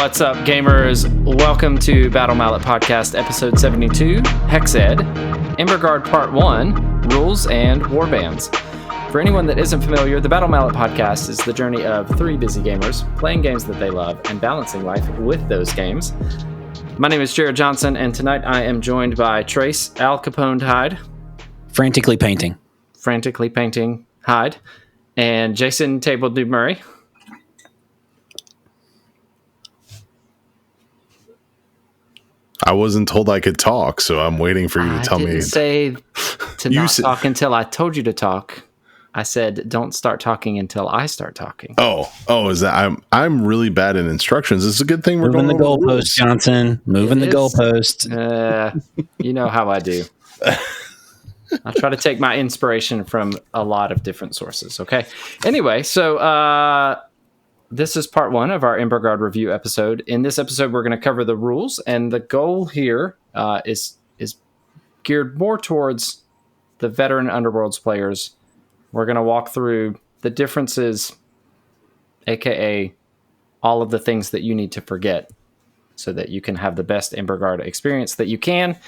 What's up, gamers? Welcome to Battle Mallet Podcast, episode 72, Hexed, Embergard Part 1, Rules and Warbands. For anyone that isn't familiar, the Battle Mallet Podcast is the journey of three busy gamers playing games that they love and balancing life with those games. My name is Jerod Johnson, and tonight I am joined by Trace Al Capone Hyde. Frantically painting Hyde. And Jason Table Dude Murray. I wasn't told I could talk, so I'm waiting for you to tell me. I didn't say to not talk until I told you to talk. I said, don't start talking until I start talking. Oh, is that I'm really bad at instructions. It's a good thing we're moving the going goalpost, Johnson. Moving the goalpost. You know how I do. I try to take my inspiration from a lot of different sources. Okay. Anyway, so this is part one of our Embergard review episode. In this episode, we're going to cover the rules, and the goal here is geared more towards the veteran Underworlds players. We're going to walk through the differences, aka all of the things that you need to forget so that you can have the best Embergard experience that you can.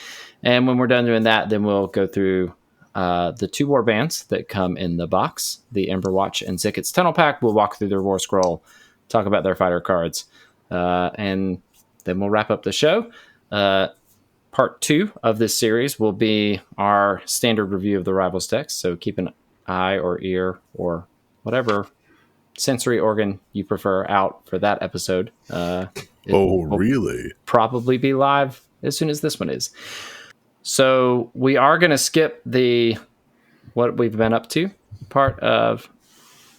And when we're done doing that, then we'll go through the two warbands that come in the box, the Emberwatch and Zikkit's Tunnelpack. We'll walk through their war scroll, talk about their fighter cards, and then we'll wrap up the show. Part two of this series will be our standard review of the Rivals decks, so keep an eye or ear or whatever sensory organ you prefer out for that episode. Really? Probably be live as soon as this one is. So we are going to skip the what we've been up to part of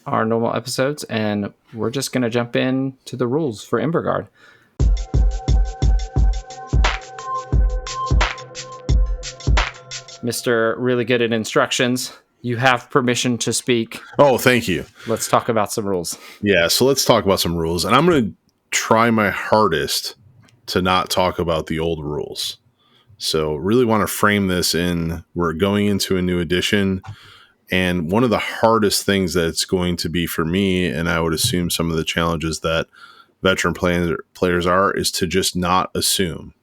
our normal episodes, and we're just going to jump in to the rules for Embergard. Mr. Really Good at Instructions, you have permission to speak. Oh, thank you. Let's talk about some rules. Yeah, so let's talk about some rules, and I'm going to try my hardest to not talk about the old rules. So really want to frame this in, we're going into a new edition, and one of the hardest things that it's going to be for me, and I would assume some of the challenges that veteran players are, is to just not assume,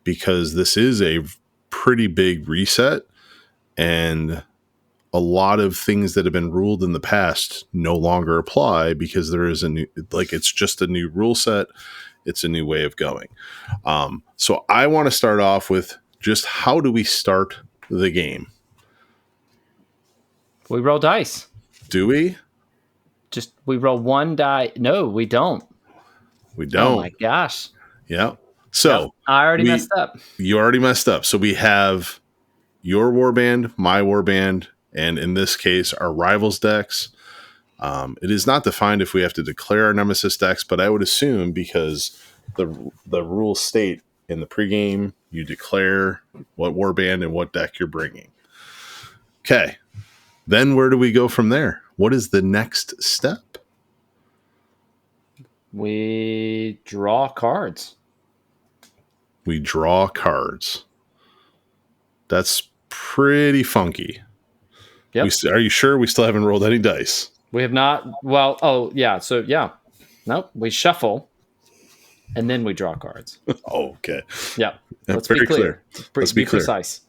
because this is a pretty big reset, and a lot of things that have been ruled in the past no longer apply because there is a new, it's just a new rule set. It's a new way of going. So I want to start off with just how do we start the game? We roll dice. Do we? We roll one die. No, we don't. We don't. Oh my gosh. Yeah. So yep, I already messed up. You already messed up. So we have your warband, my warband, and in this case, our rivals decks. It is not defined if we have to declare our nemesis decks, but I would assume because the rules state in the pregame, you declare what warband and what deck you're bringing. Okay. Then where do we go from there? What is the next step? We draw cards. We draw cards. That's pretty funky. Yep. Are you sure we still haven't rolled any dice? We have not. Well, oh, yeah. So, yeah. Nope. We shuffle, and then we draw cards. Oh, okay. Yeah. Let's very be clear. Let's be clear. Precise.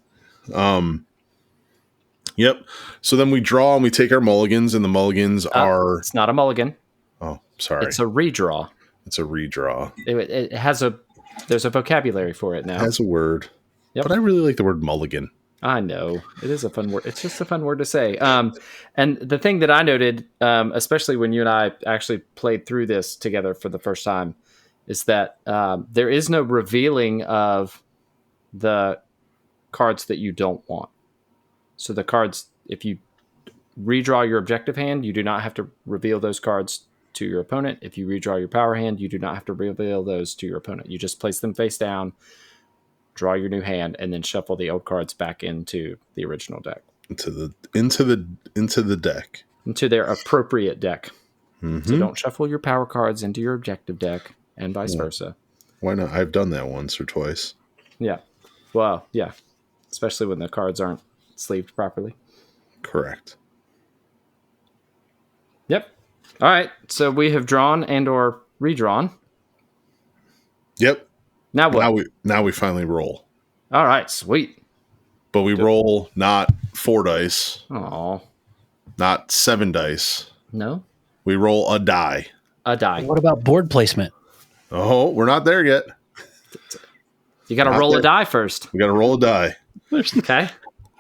Yep. So then we draw and we take our mulligans, and the mulligans are... It's not a mulligan. Oh, sorry. It's a redraw. It's a redraw. It has a... There's a vocabulary for it now. It has a word. Yep. But I really like the word mulligan. I know. It is a fun word. It's just a fun word to say. And the thing that I noted, especially when you and I actually played through this together for the first time, is that there is no revealing of the cards that you don't want. So the cards, if you redraw your objective hand, you do not have to reveal those cards to your opponent. If you redraw your power hand, you do not have to reveal those to your opponent. You just place them face down, draw your new hand, and then shuffle the old cards back into the original deck. Into the deck. Into their appropriate deck. Mm-hmm. So don't shuffle your power cards into your objective deck and vice versa. Why not? I've done that once or twice. Yeah. Well, yeah. Especially when the cards aren't sleeved properly. Correct. Yep. All right. So we have drawn and or redrawn. Yep. Now what? Now we finally roll. All right, sweet. But we roll not 4 dice, Oh, not 7 dice. no. We roll a die. A die. What about board placement? Oh, we're not there yet. You got to roll a die first. We got to roll a die. Okay.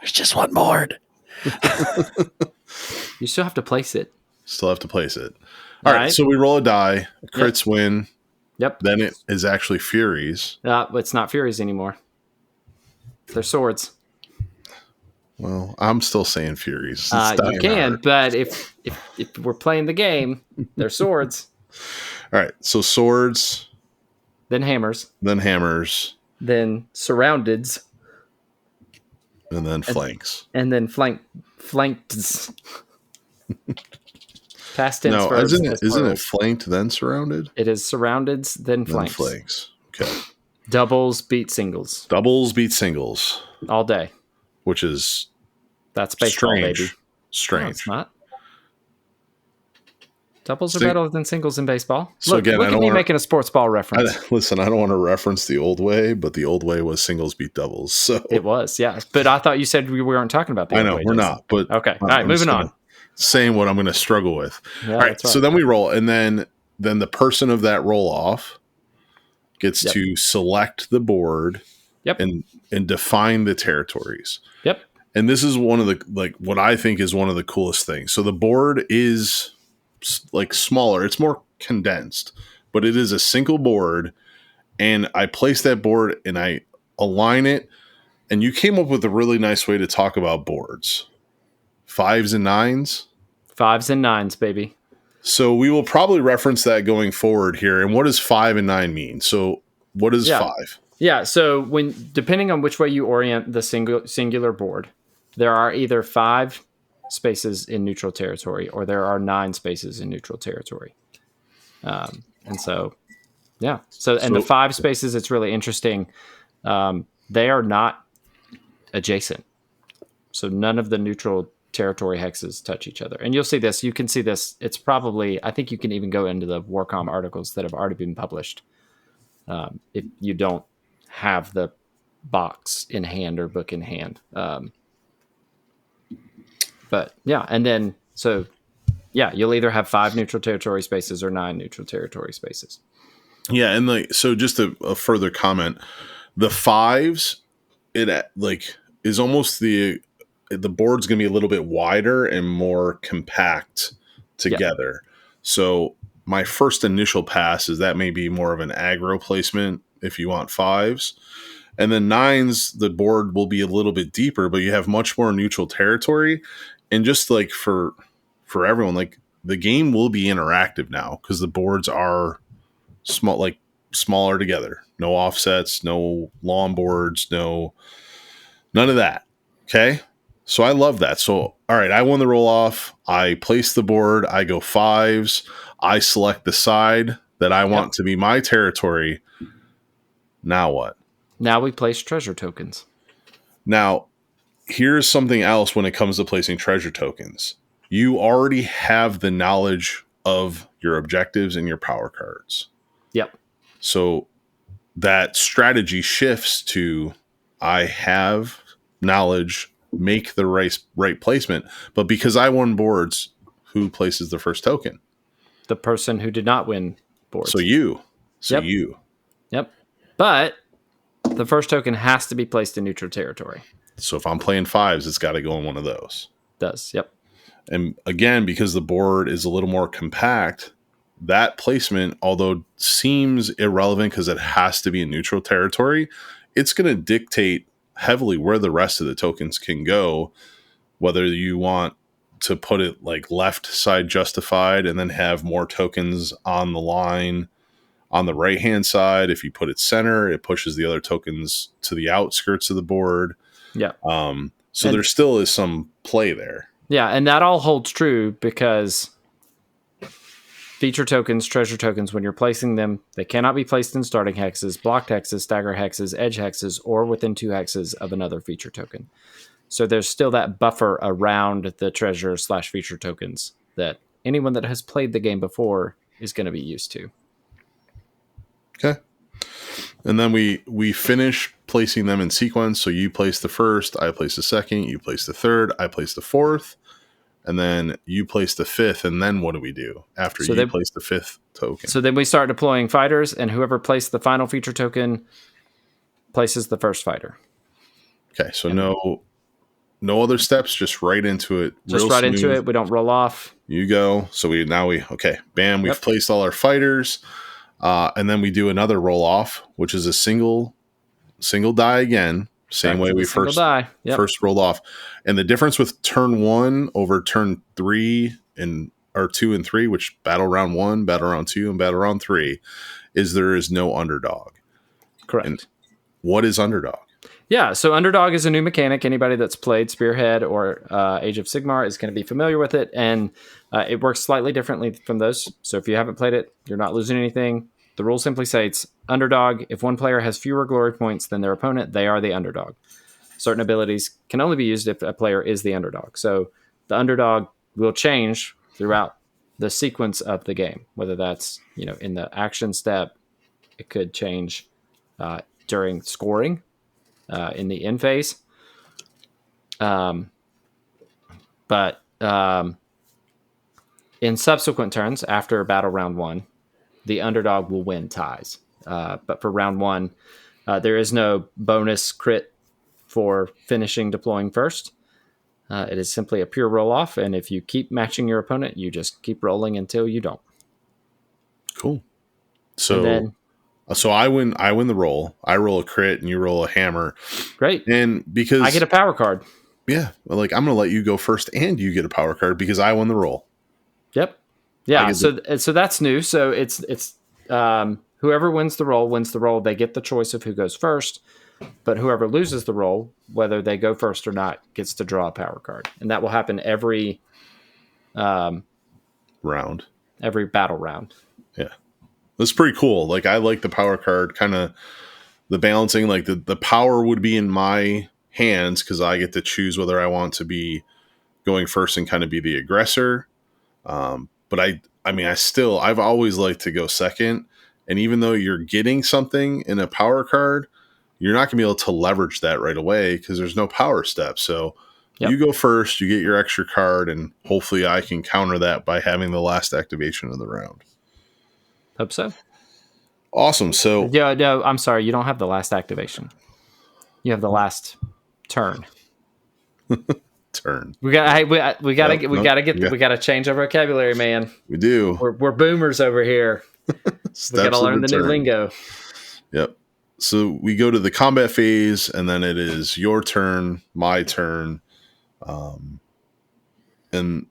There's just one board. You still have to place it. Still have to place it. All right. So we roll a die. Crits win. Yep. Then it is actually Furies. It's not Furies anymore. They're swords. Well, I'm still saying Furies. You can, but if we're playing the game, they're swords. All right. So swords. Then hammers. Then hammers. Then surroundeds. And then flanks. And then flanked. Past tense. No, isn't it flanked then surrounded? It is surroundeds then flanks. Then flanks. Okay. Doubles beat singles. Doubles beat singles. All day. Which is that's baseball, strange. baby. Strange. No, it's not. Doubles are better than singles in baseball. So look again, at me making a sports ball reference. Listen, I don't want to reference the old way, but the old way was singles beat doubles. So it was, yeah. But I thought you said we weren't talking about the old way. I know we're not. But okay, all right, moving on. Saying what I'm going to struggle with. Yeah, all right, so then we roll, and then the person of that roll off gets to select the board. Yep. And define the territories. Yep. And this is one of the what I think is one of the coolest things. So the board is smaller. It's more condensed, but it is a single board. And I place that board and I align it. And you came up with a really nice way to talk about boards. 5s and 9s. 5s and 9s, baby. So we will probably reference that going forward here. And what does 5 and 9 mean? So what is 5? Yeah, so depending on which way you orient the singular board, there are either 5 spaces in neutral territory or there are 9 spaces in neutral territory. And so, yeah. So the 5 spaces, it's really interesting. They are not adjacent. So none of the neutral territory hexes touch each other. And you'll see this. You can see this. It's probably, I think you can even go into the Warcom articles that have already been published. If you don't have the box in hand or book in hand. But yeah, and then, so yeah, you'll either have 5 neutral territory spaces or 9 neutral territory spaces. Yeah. And so just a further comment, the 5s, it is almost the board's going to be a little bit wider and more compact together. Yeah. So my first initial pass is that may be more of an aggro placement if you want 5s. And then 9s, the board will be a little bit deeper, but you have much more neutral territory. And just for everyone, the game will be interactive now because the boards are smaller together. No offsets, no lawn boards, none of that. Okay. So I love that. So, all right, I won the roll off. I place the board. I go 5s. I select the side that I want to be my territory. Now what? Now we place treasure tokens. Now, here's something else when it comes to placing treasure tokens. You already have the knowledge of your objectives and your power cards. Yep. So that strategy shifts to I have knowledge, make the right placement. But because I won boards, who places the first token? The person who did not win boards. So you. Yep. But the first token has to be placed in neutral territory. So if I'm playing 5s, it's got to go in one of those. Does, yep. And again, because the board is a little more compact, that placement, although seems irrelevant because it has to be in neutral territory, it's going to dictate heavily where the rest of the tokens can go, whether you want to put it left side justified and then have more tokens on the line on the right hand side. If you put it center, it pushes the other tokens to the outskirts of the board. Yeah. So there still is some play there. Yeah, and that all holds true because feature tokens, treasure tokens, when you're placing them, they cannot be placed in starting hexes, blocked hexes, stagger hexes, edge hexes, or within 2 hexes of another feature token. So there's still that buffer around the treasure/feature tokens that anyone that has played the game before is going to be used to. Okay. And then we finish placing them in sequence. So you place the first, I place the second, you place the third, I place the fourth, and then you place the fifth. And then what do we do after you place the fifth token? So then we start deploying fighters, and whoever placed the final feature token places the first fighter. Okay, so no other steps, just right into it. Just right into it. We don't roll off. You go. So bam, we've placed all our fighters. And then we do another roll off, which is a single die again. Same way we first rolled off. And the difference with turn 1 over turn 3 or 2 and 3, which battle round 1, battle round 2, and battle round 3, is there is no underdog. Correct. And what is underdog? Yeah, so underdog is a new mechanic. Anybody that's played Spearhead or Age of Sigmar is going to be familiar with it, and it works slightly differently from those. So if you haven't played it, you're not losing anything. The rules simply say it's underdog. If one player has fewer glory points than their opponent, they are the underdog. Certain abilities can only be used if a player is the underdog. So the underdog will change throughout the sequence of the game, whether that's in the action step, it could change during scoring. In the end phase. But in subsequent turns, after battle round 1, the underdog will win ties. But for round 1, there is no bonus crit for finishing deploying first. It is simply a pure roll-off, and if you keep matching your opponent, you just keep rolling until you don't. Cool. So I win the roll. I roll a crit and you roll a hammer. Great. And because I get a power card. Yeah. I'm going to let you go first and you get a power card because I won the roll. Yep. Yeah. So that's new. So it's whoever wins the roll, they get the choice of who goes first, but whoever loses the roll, whether they go first or not, gets to draw a power card. And that will happen every round. Every battle round. Yeah. That's pretty cool. I like the power card, kind of the balancing, the power would be in my hands because I get to choose whether I want to be going first and kind of be the aggressor. But I've always liked to go second. And even though you're getting something in a power card, you're not going to be able to leverage that right away because there's no power step. So you go first, you get your extra card, and hopefully I can counter that by having the last activation of the round. Hope so. Awesome. So no, I'm sorry. You don't have the last activation. You have the last turn. Turn. We gotta change our vocabulary, man. We do. We're boomers over here. We gotta learn the new lingo. Yep. So we go to the combat phase, and then it is your turn, my turn, and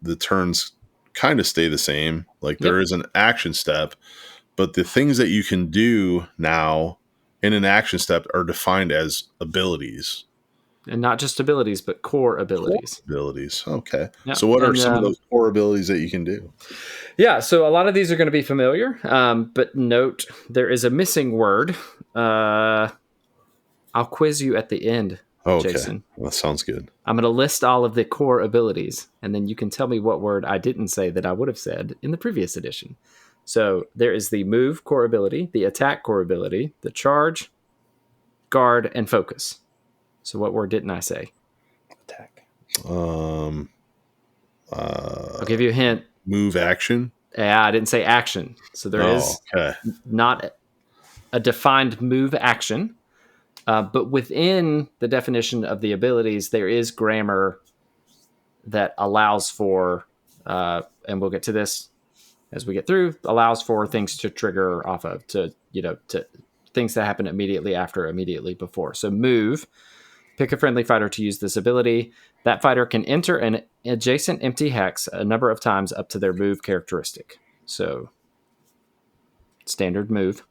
the turns kind of stay the same. There is an action step. But the things that you can do now in an action step are defined as abilities. And not just abilities, but core abilities. Okay. Yeah. So what are some of those core abilities that you can do? Yeah, so a lot of these are going to be familiar. But note, there is a missing word. I'll quiz you at the end, Jason. That sounds good. I'm going to list all of the core abilities, and then you can tell me what word I didn't say that I would have said in the previous edition. So there is the move core ability, the attack core ability, the charge, guard, and focus. So what word didn't I say? Attack. I'll give you a hint. Move action. Yeah, I didn't say action. So there is not a defined move action. But within the definition of the abilities, there is grammar that allows for, and we'll get to this as we get through, allows for things to trigger off of, to things that happen immediately after, immediately before. So move, pick a friendly fighter to use this ability. That fighter can enter an adjacent empty hex a number of times up to their move characteristic. So standard move.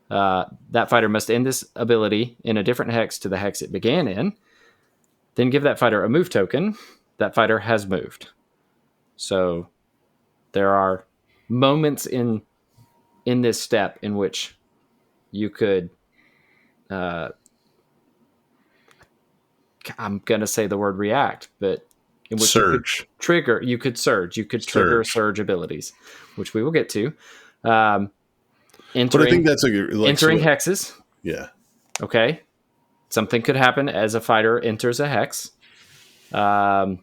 That fighter must end this ability in a different hex to the hex it began in. Then give that fighter a move token. That fighter has moved. So there are moments in this step in which you could I'm going to say the word react, but in which surge. You could trigger surge abilities, which we will get to. But I think that's entering hexes. Yeah. Okay. Something could happen as a fighter enters a hex. You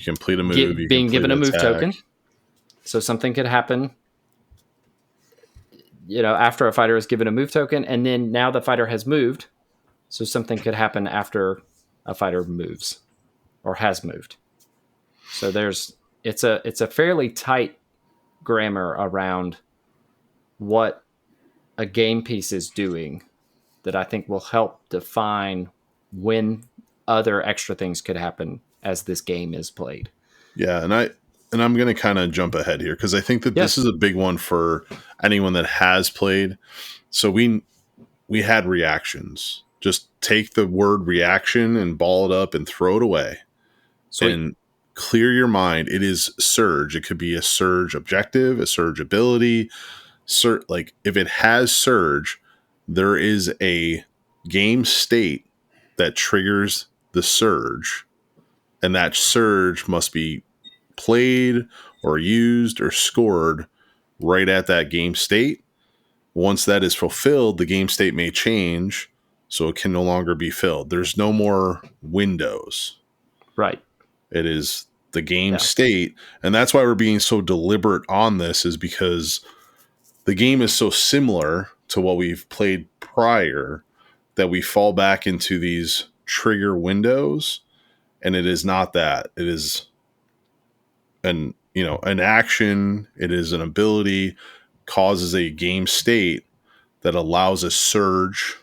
complete a move. You Being complete given a an move attack. token. So something could happen, after a fighter is given a move token, and then now the fighter has moved. So something could happen after a fighter moves or has moved. So it's a fairly tight grammar around what a game piece is doing that I think will help define when other extra things could happen as this game is played. Yeah, and I'm going to kind of jump ahead here because I think that Yes. this is a big one for anyone that has played. So we had reactions. Just take the word reaction and ball it up and throw it away. Sweet. And clear your mind. It is surge. It could be a surge objective, a surge ability. Like if it has surge, there is a game state that triggers the surge, and that surge must be played or used or scored right at that game state. Once that is fulfilled, the game state may change, so it can no longer be filled. There's no more windows. Right. It is the game state, and that's why we're being so deliberate on this, is because the game is so similar to what we've played prior that we fall back into these trigger windows, and it is not that. It is an action, it is an ability, causes a game state that allows a surge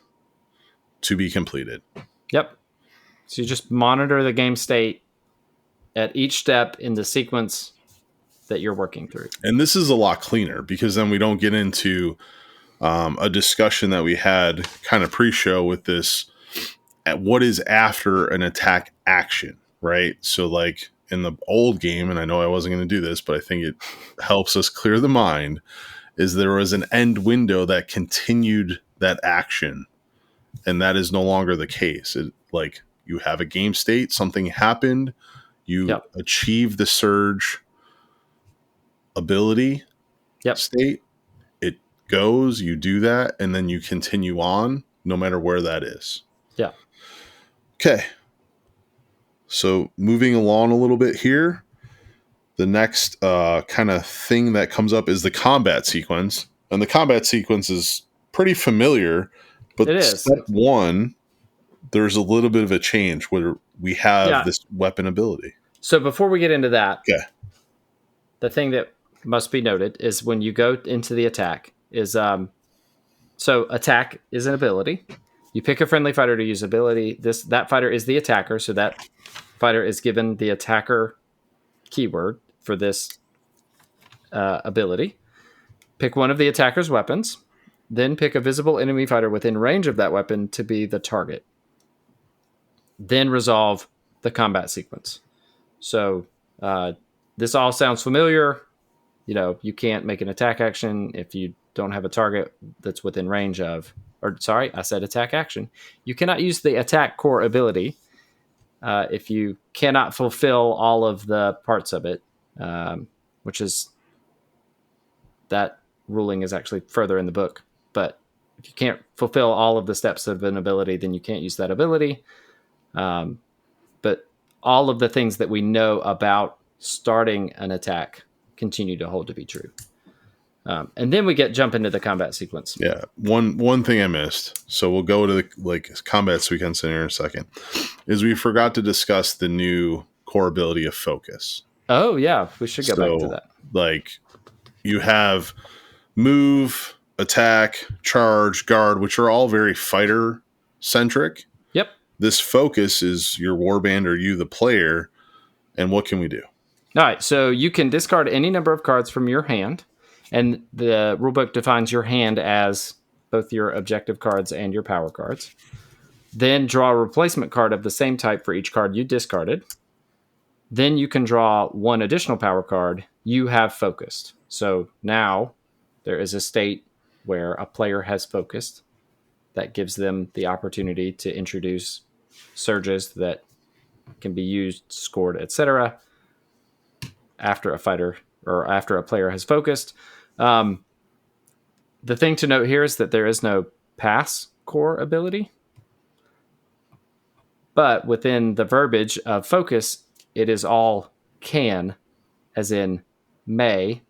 to be completed. Yep. So you just monitor the game state at each step in the sequence that you're working through. And this is a lot cleaner because then we don't get into a discussion that we had kind of pre-show with this at what is after an attack action, right? So like in the old game, and I know I wasn't going to do this, but I think it helps us clear the mind, is there was an end window that continued that action, and that is no longer the case. It, like, you have a game state, something happened, you achieve the surge ability state, it goes, you do that, and then you continue on no matter where that is. Yeah. Okay. So moving along a little bit here, the next kind of thing that comes up is the combat sequence. And the combat sequence is pretty familiar, but it is. Step 1, there's a little bit of a change where we have this weapon ability. So before we get into that, the thing that must be noted is when you go into the attack is, so attack is an ability. You pick a friendly fighter to use ability. That fighter is the attacker, so that fighter is given the attacker keyword for this ability. Pick one of the attacker's weapons, then pick a visible enemy fighter within range of that weapon to be the target. Then resolve the combat sequence. So this all sounds familiar. You can't make an attack action if you don't have a target that's within range of, or sorry, I said attack action. You cannot use the attack core ability if you cannot fulfill all of the parts of it, which is, that ruling is actually further in the book. But if you can't fulfill all of the steps of an ability, then you can't use that ability. But all of the things that we know about starting an attack continue to hold to be true. And then we jump into the combat sequence. Yeah. One thing I missed, so we'll go to the combat sequence in here in a second, is we forgot to discuss the new core ability of focus. Oh, yeah. We should go back to that. Like, you have move, attack, charge, guard, which are all very fighter-centric. Yep. This focus is your warband or you, the player, and what can we do? All right, so you can discard any number of cards from your hand, and the rulebook defines your hand as both your objective cards and your power cards. Then draw a replacement card of the same type for each card you discarded. Then you can draw one additional power card. You have focused. So now there is a state where a player has focused that gives them the opportunity to introduce surges that can be used, scored, etc. after a fighter or after a player has focused. The thing to note here is that there is no pass core ability. But within the verbiage of focus, it is all can, as in may,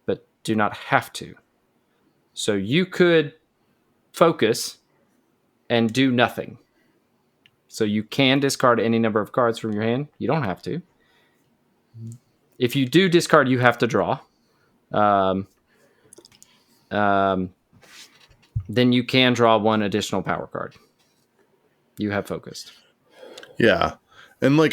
but do not have to. So you could focus and do nothing. So you can discard any number of cards from your hand. You don't have to. If you do discard, you have to draw. Then you can draw one additional power card. You have focused. Yeah. And like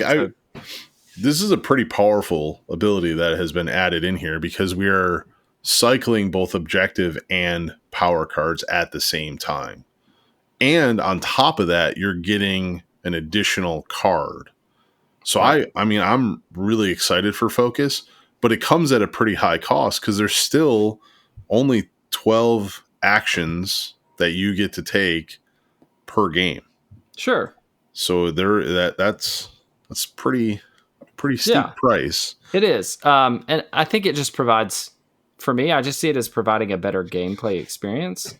this is a pretty powerful ability that has been added in here because we are cycling both objective and power cards at the same time. And on top of that, you're getting an additional card. So I mean, I'm really excited for focus, but it comes at a pretty high cost because there's still only 12 actions that you get to take per game. Sure. So that's pretty steep price. It is. And I think it just provides, for me, I just see it as providing a better gameplay experience.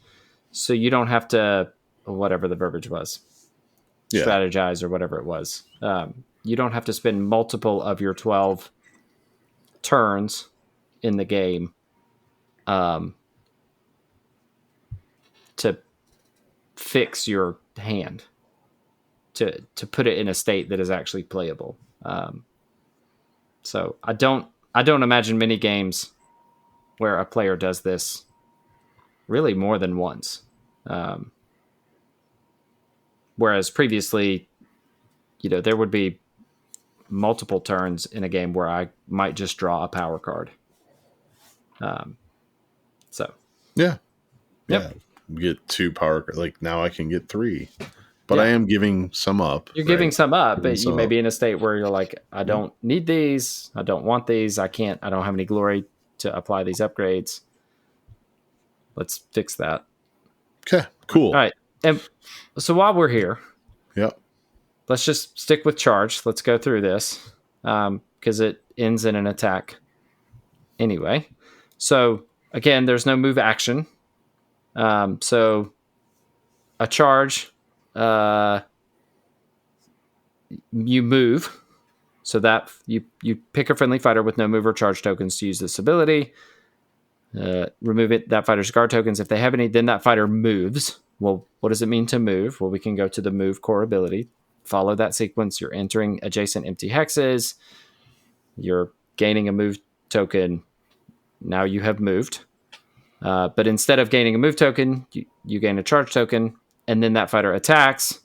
So you don't have to, whatever the verbiage was, strategize or whatever it was. You don't have to spend multiple of your 12 turns in the game to fix your hand, to put it in a state that is actually playable. So I don't imagine many games where a player does this really more than once. Whereas previously, there would be multiple turns in a game where I might just draw a power card. So yeah. Yep. Get 2 power cards. Like now I can get 3. But I am giving some up. You're giving some up, but you may be in a state where you're like, I don't need these. I don't want these. I don't have any glory to apply these upgrades. Let's fix that. Okay, cool. All right. And so while we're here, let's just stick with charge. Let's go through this because it ends in an attack anyway. So again, there's no move action. So a charge, you move, so that you pick a friendly fighter with no move or charge tokens to use this ability. Remove that fighter's guard tokens if they have any. Then that fighter moves. Well, what does it mean to move? Well, we can go to the move core ability. Follow that sequence. You're entering adjacent empty hexes. You're gaining a move token. Now you have moved. But instead of gaining a move token, you gain a charge token, and then that fighter attacks.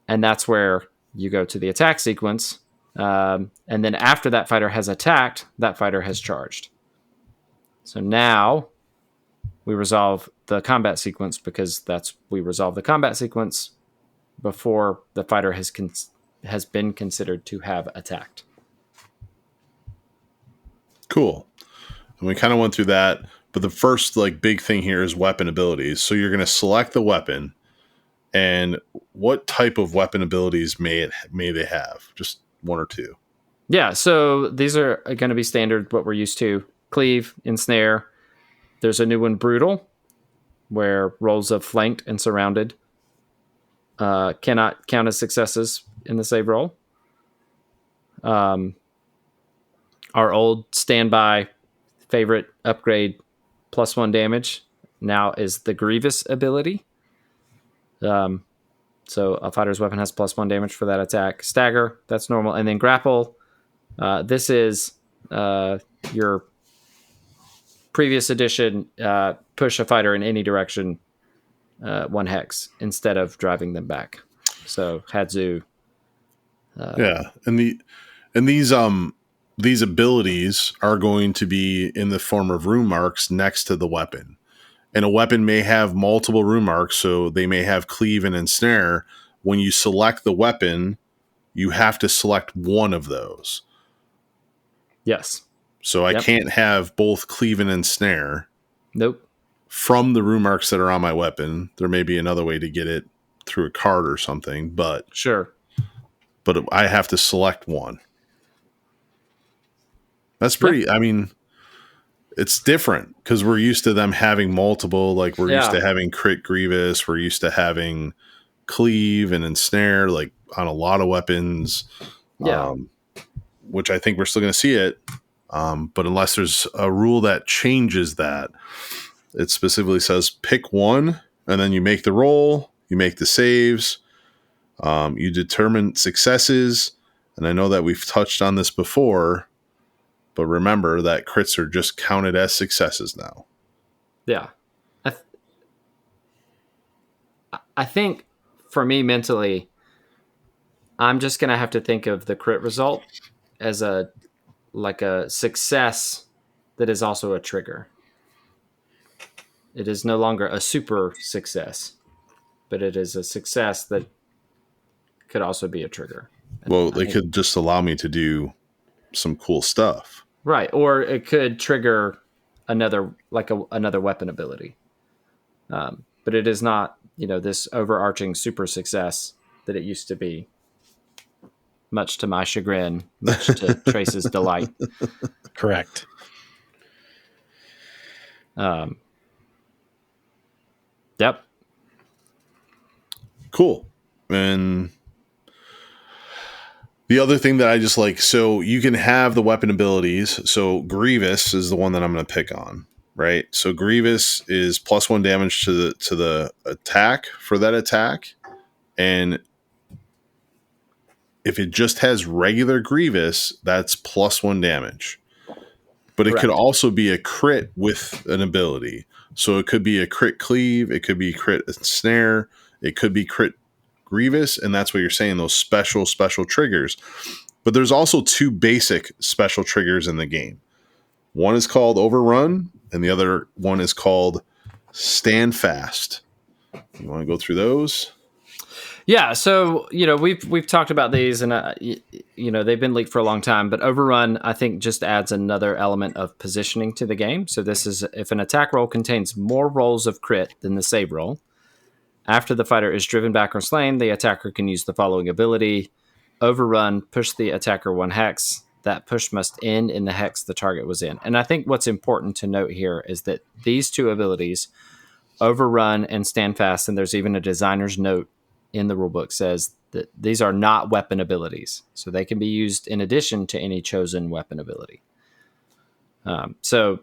And that's where you go to the attack sequence. And then after that fighter has attacked, that fighter has charged. So now we resolve the combat sequence because we resolve the combat sequence before the fighter has been considered to have attacked. Cool. And we kind of went through that, but the first big thing here is weapon abilities. So you're going to select the weapon, and what type of weapon abilities may they have? Just 1 or 2. Yeah, so these are going to be standard, what we're used to. Cleave, ensnare. There's a new one, brutal, where rolls of flanked and surrounded cannot count as successes in the save roll. Our old standby favorite upgrade +1 damage now is the Grievous ability. So a fighter's weapon has +1 damage for that attack. Stagger, that's normal. And then grapple, this is your previous edition, push a fighter in any direction 1 hex instead of driving them back. So Hadzu. And these abilities are going to be in the form of rune marks next to the weapon. And a weapon may have multiple rune marks, so they may have cleave and ensnare. When you select the weapon, you have to select one of those. Yes. So I can't have both cleave and ensnare. Nope. From the rune marks that are on my weapon. There may be another way to get it through a card or something, but sure. But I have to select one. That's pretty. I mean, it's different because we're used to them having multiple. Like we're used to having crit Grievous. We're used to having cleave and ensnare, like on a lot of weapons. Yeah. Which I think we're still going to see it. But unless there's a rule that changes that, it specifically says pick one, and then you make the roll, you make the saves, you determine successes. And I know that we've touched on this before, but remember that crits are just counted as successes now. Yeah. I think for me mentally, I'm just going to have to think of the crit result as a success that is also a trigger. It is no longer a super success, but it is a success that could also be a trigger. Well, they could just allow me to do some cool stuff. Right. Or it could trigger another weapon ability. But it is not, this overarching super success that it used to be, much to my chagrin, much to Trace's delight. Correct. Yep. Cool. And the other thing that I just like, so you can have the weapon abilities. So Grievous is the one that I'm going to pick on, right? So Grievous is +1 damage to the attack for that attack. And if it just has regular Grievous, that's +1 damage. But it could also be a crit with an ability. So it could be a crit cleave, it could be crit snare, it could be crit Grievous, and that's what you're saying, those special triggers. But there's also 2 basic special triggers in the game. One is called Overrun, and the other one is called Stand Fast. You want to go through those? Yeah, so we've talked about these, and they've been leaked for a long time. But Overrun, I think, just adds another element of positioning to the game. So this is if an attack roll contains more rolls of crit than the save roll. After the fighter is driven back or slain, the attacker can use the following ability: Overrun, push the attacker 1 hex. That push must end in the hex the target was in. And I think what's important to note here is that these 2 abilities, Overrun and Stand Fast, and there's even a designer's note in the rulebook says that these are not weapon abilities. So they can be used in addition to any chosen weapon ability. So,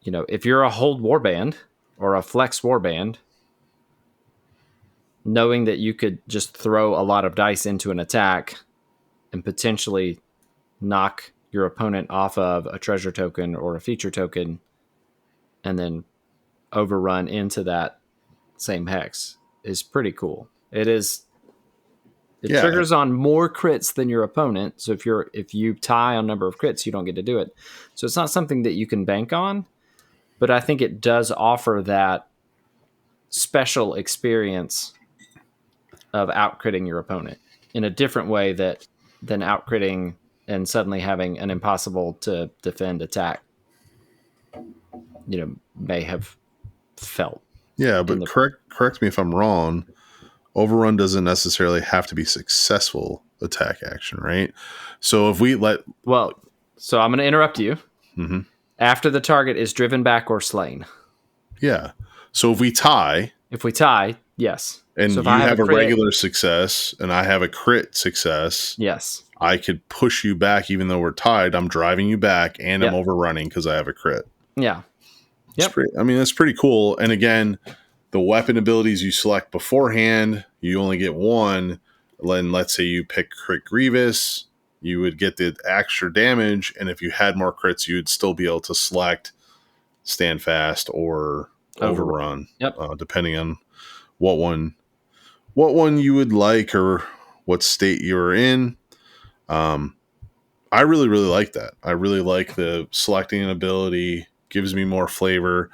if you're a hold warband or a flex warband, knowing that you could just throw a lot of dice into an attack and potentially knock your opponent off of a treasure token or a feature token and then overrun into that same hex is pretty cool. It triggers on more crits than your opponent. So if you tie on number of crits, you don't get to do it. So it's not something that you can bank on, but I think it does offer that special experience of out-critting your opponent in a different way than out-critting and suddenly having an impossible to defend attack, may have felt. Yeah, but correct me if I'm wrong. Overrun doesn't necessarily have to be successful attack action, right? So if we so I'm going to interrupt you. Mm-hmm. After the target is driven back or slain. Yeah. So if we tie, yes. And so you have a regular success and I have a crit success. Yes. I could push you back even though we're tied. I'm driving you back and I'm overrunning because I have a crit. Yeah. Yep. That's pretty cool. And again, the weapon abilities you select beforehand, you only get 1. Then let's say you pick crit Grievous, you would get the extra damage. And if you had more crits, you'd still be able to select Stand Fast or Overrun. Yep. Depending on what one you would like or what state you're in. I really, really like that. I really like the selecting an ability, gives me more flavor.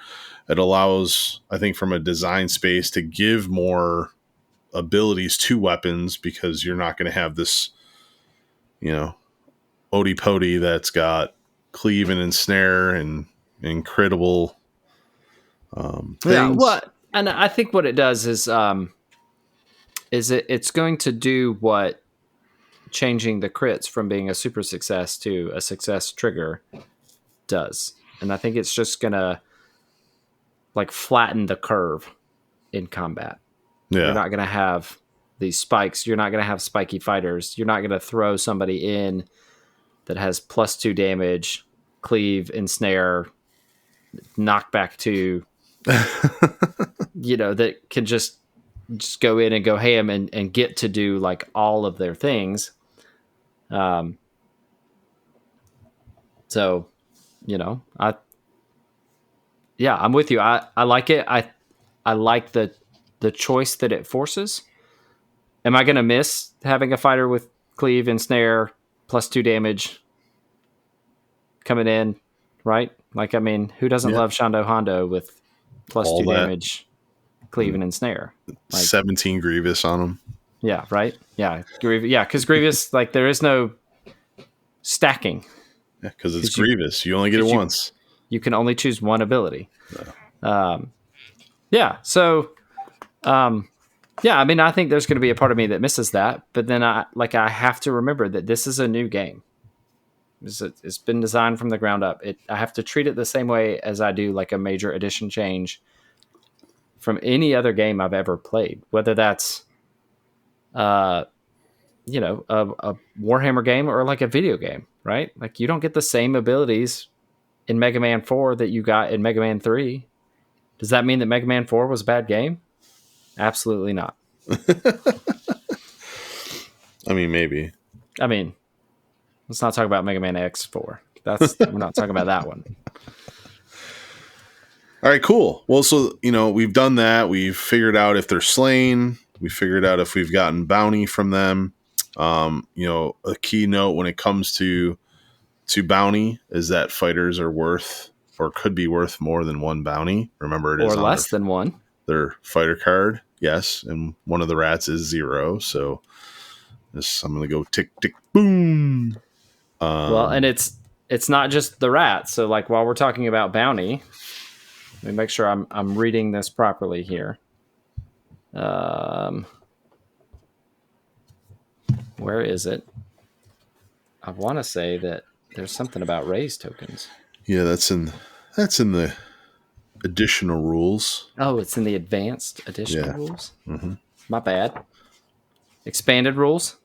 It allows, I think, from a design space to give more abilities to weapons because you're not going to have this, odie-pody that's got cleave and ensnare and critable things. Yeah, what? And I think what it does is it's going to do what changing the crits from being a super success to a success trigger does. And I think it's just gonna like flatten the curve in combat. You're not gonna have these spikes. You're not gonna have spiky fighters. You're not gonna throw somebody in that has +2 damage, cleave, ensnare, knockback 2, that can just go in and go ham and get to do like all of their things. So, I'm with you. I like it. I like the choice that it forces. Am I going to miss having a fighter with cleave and snare +2 damage coming in? Right? Like, I mean, who doesn't love Shondo Hondo with +2 damage, cleave and ensnare? Like, 17 Grievous on them. Yeah, right? Yeah. Yeah, because Grievous, like, there is no stacking. Yeah, because it's Grievous. You only get it once. You can only choose one ability. Yeah. So, I mean, I think there's going to be a part of me that misses that, but then I have to remember that this is a new game. It's been designed from the ground up. I have to treat it the same way as I do like a major edition change from any other game I've ever played, whether that's, a Warhammer game or like a video game, right? Like, you don't get the same abilities in Mega Man 4 that you got in Mega Man 3. Does that mean that Mega Man 4 was a bad game? Absolutely not. I mean, maybe. I mean, let's not talk about Mega Man X4. We're not talking about that one. All right, cool. Well, so, we've done that. We've figured out if they're slain. We figured out if we've gotten bounty from them. A key note when it comes to bounty is that fighters are worth or could be worth more than one bounty. Remember, it is or less than one. Their fighter card, yes, and one of the rats is 0. So I'm going to go tick tick boom. Well, and it's not just the rat. So, like, while we're talking about bounty, let me make sure I'm reading this properly here. Where is it? I want to say that there's something about raise tokens. Yeah, that's in the additional rules. Oh, it's in the advanced additional rules. Mm-hmm. My bad. Expanded rules.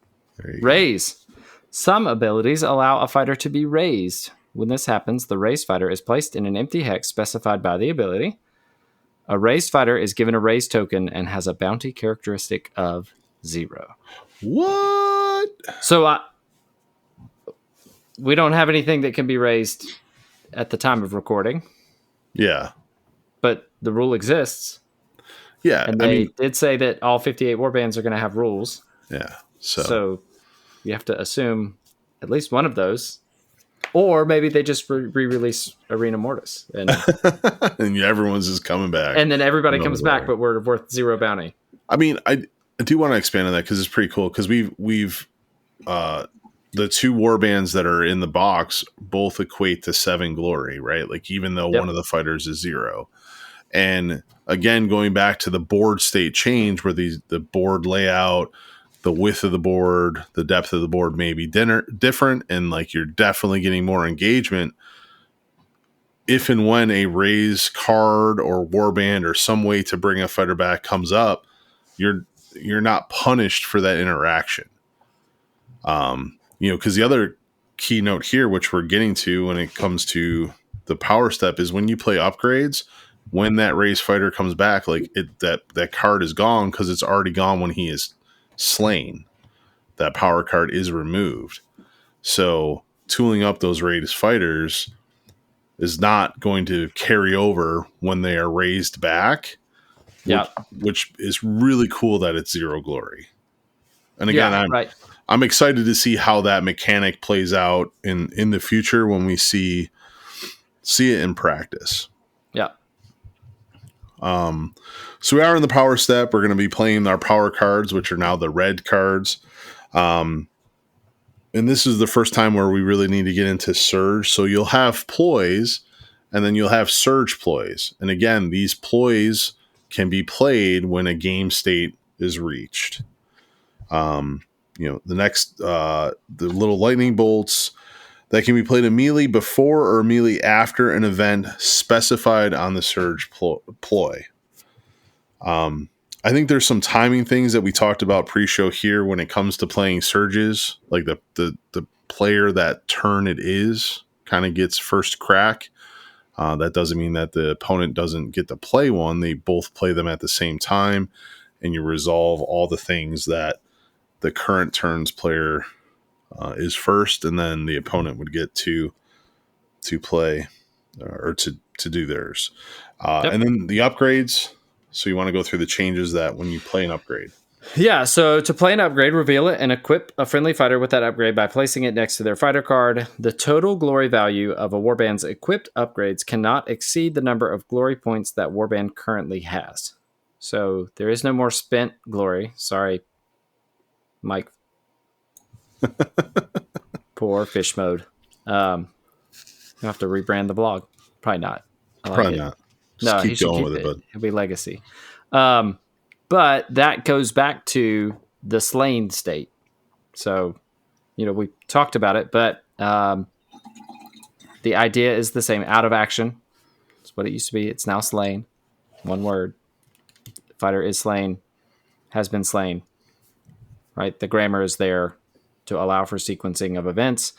Raise. Some abilities allow a fighter to be raised. When this happens, the raised fighter is placed in an empty hex specified by the ability. A raised fighter is given a raise token and has a bounty characteristic of 0. What? So we don't have anything that can be raised at the time of recording. Yeah. But the rule exists. Yeah. And they did say that all 58 warbands are going to have rules. Yeah. So you have to assume at least one of those. Or maybe they just re-release Arena Mortis. And everyone's just coming back. And then everybody comes back, but we're worth 0 bounty. I mean, I do want to expand on that because it's pretty cool. Because we've the 2 warbands that are in the box both equate to 7 glory, right? Like, even though one of the fighters is 0. And again, going back to the board state change where the board layout, the width of the board, the depth of the board may be different, and like you're definitely getting more engagement. If and when a raise card or warband or some way to bring a fighter back comes up, you're not punished for that interaction. Because the other keynote here, which we're getting to when it comes to the power step, is when you play upgrades, when that raise fighter comes back, like that card is gone because it's already gone when he is slain. That power card is removed. So tooling up those raised fighters is not going to carry over when they are raised back. Yeah, which is really cool that it's 0 glory. And again, I'm excited to see how that mechanic plays out in the future when we see it in practice. Yeah. So we are in the power step. We're going to be playing our power cards, which are now the red cards. And this is the first time where we really need to get into surge. So you'll have ploys, and then you'll have surge ploys. And again, these ploys can be played when a game state is reached. The next, the little lightning bolts, that can be played immediately before or immediately after an event specified on the surge ploy. I think there's some timing things that we talked about pre-show here when it comes to playing surges, like the player that turn it is kind of gets first crack. That doesn't mean that the opponent doesn't get to play one. They both play them at the same time, and you resolve all the things that the current turns player is first, and then the opponent would get to play or to do theirs. And then the upgrades. So you want to go through the changes that when you play an upgrade. Yeah, so to play an upgrade, reveal it and equip a friendly fighter with that upgrade by placing it next to their fighter card. The total glory value of a warband's equipped upgrades cannot exceed the number of glory points that warband currently has. So there is no more spent glory. Sorry, Mike. Poor fish mode. I'll have to rebrand the blog. Probably not. Probably not. No, he should keep it. It'll be legacy. But that goes back to the slain state. So, we talked about it, but the idea is the same. Out of action. That's what it used to be. It's now slain. One word. The fighter is slain. Has been slain. Right? The grammar is there to allow for sequencing of events.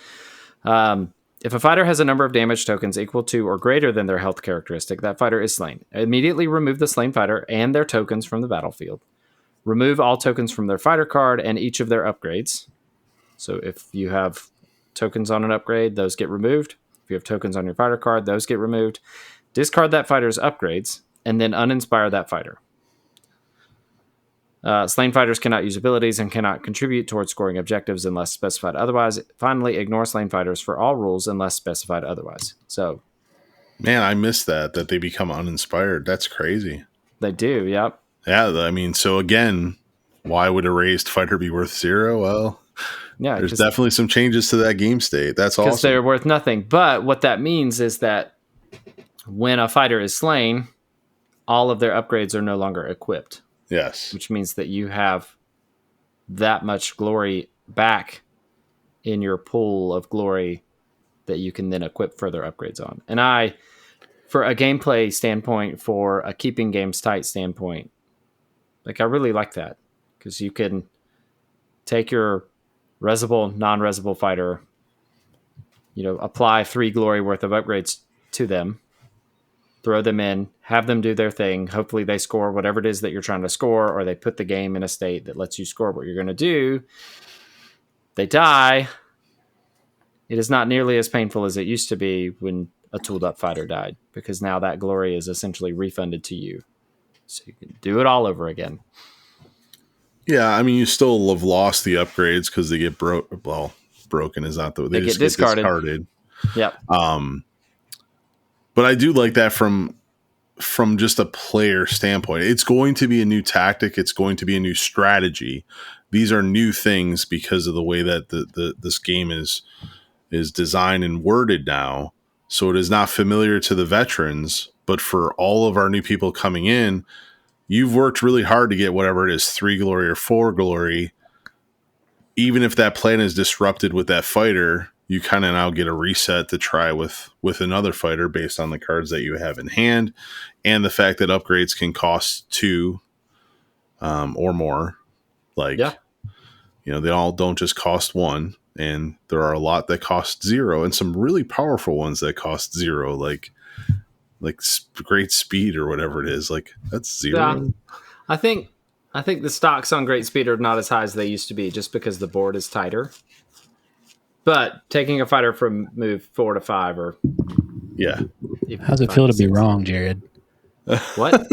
If a fighter has a number of damage tokens equal to or greater than their health characteristic, that fighter is slain. Immediately remove the slain fighter and their tokens from the battlefield. Remove all tokens from their fighter card and each of their upgrades. So if you have tokens on an upgrade, those get removed. If you have tokens on your fighter card, those get removed. Discard that fighter's upgrades and then uninspire that fighter. Slain fighters cannot use abilities and cannot contribute towards scoring objectives unless specified otherwise. Finally, ignore slain fighters for all rules unless specified otherwise. So, man, I missed that they become uninspired. That's crazy. They do, yep. Yeah, I mean, so again, why would a raised fighter be worth 0? Well, yeah, there's definitely some changes to that game state. That's awesome. Because they're worth nothing. But what that means is that when a fighter is slain, all of their upgrades are no longer equipped. Yes. Which means that you have that much glory back in your pool of glory that you can then equip further upgrades on. And for a gameplay standpoint, for a keeping games tight standpoint, I really like that. Because you can take your resable, non-resable fighter, apply 3 glory worth of upgrades to them, throw them in, have them do their thing. Hopefully they score whatever it is that you're trying to score, or they put the game in a state that lets you score what you're going to do. They die. It is not nearly as painful as it used to be when a tooled up fighter died, because now that glory is essentially refunded to you. So you can do it all over again. Yeah, I mean, you still have lost the upgrades because they get broken is not the they just get discarded. Yep. But I do like that from just a player standpoint. It's going to be a new tactic. It's going to be a new strategy. These are new things because of the way that this game is designed and worded now. So it is not familiar to the veterans, but for all of our new people coming in, you've worked really hard to get whatever it is, 3 glory or 4 glory. Even if that plan is disrupted with that fighter, you kind of now get a reset to try with another fighter based on the cards that you have in hand, and the fact that upgrades can cost 2 or more. They all don't just cost 1, and there are a lot that cost 0, and some really powerful ones that cost 0, like great speed or whatever it is. That's 0. Yeah. I think the stocks on great speed are not as high as they used to be, just because the board is tighter. But taking a fighter from move 4 to 5, or how's it feel to be wrong, Jerod? What?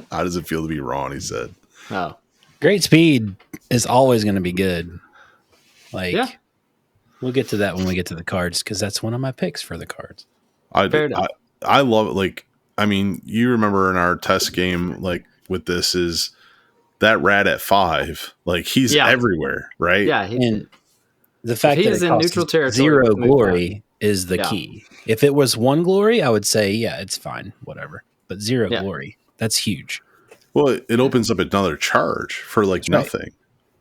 How does it feel to be wrong? He said. Oh, great speed is always going to be good. We'll get to that when we get to the cards, because that's one of my picks for the cards. I love it. I mean, you remember in our test game, with this is that rat at 5. He's everywhere, right? Yeah, and the fact that he's in neutral territory, 0 glory is the key. If it was 1 glory, I would say, it's fine, whatever. But 0 glory, that's huge. Well, it opens up another charge for nothing. Right.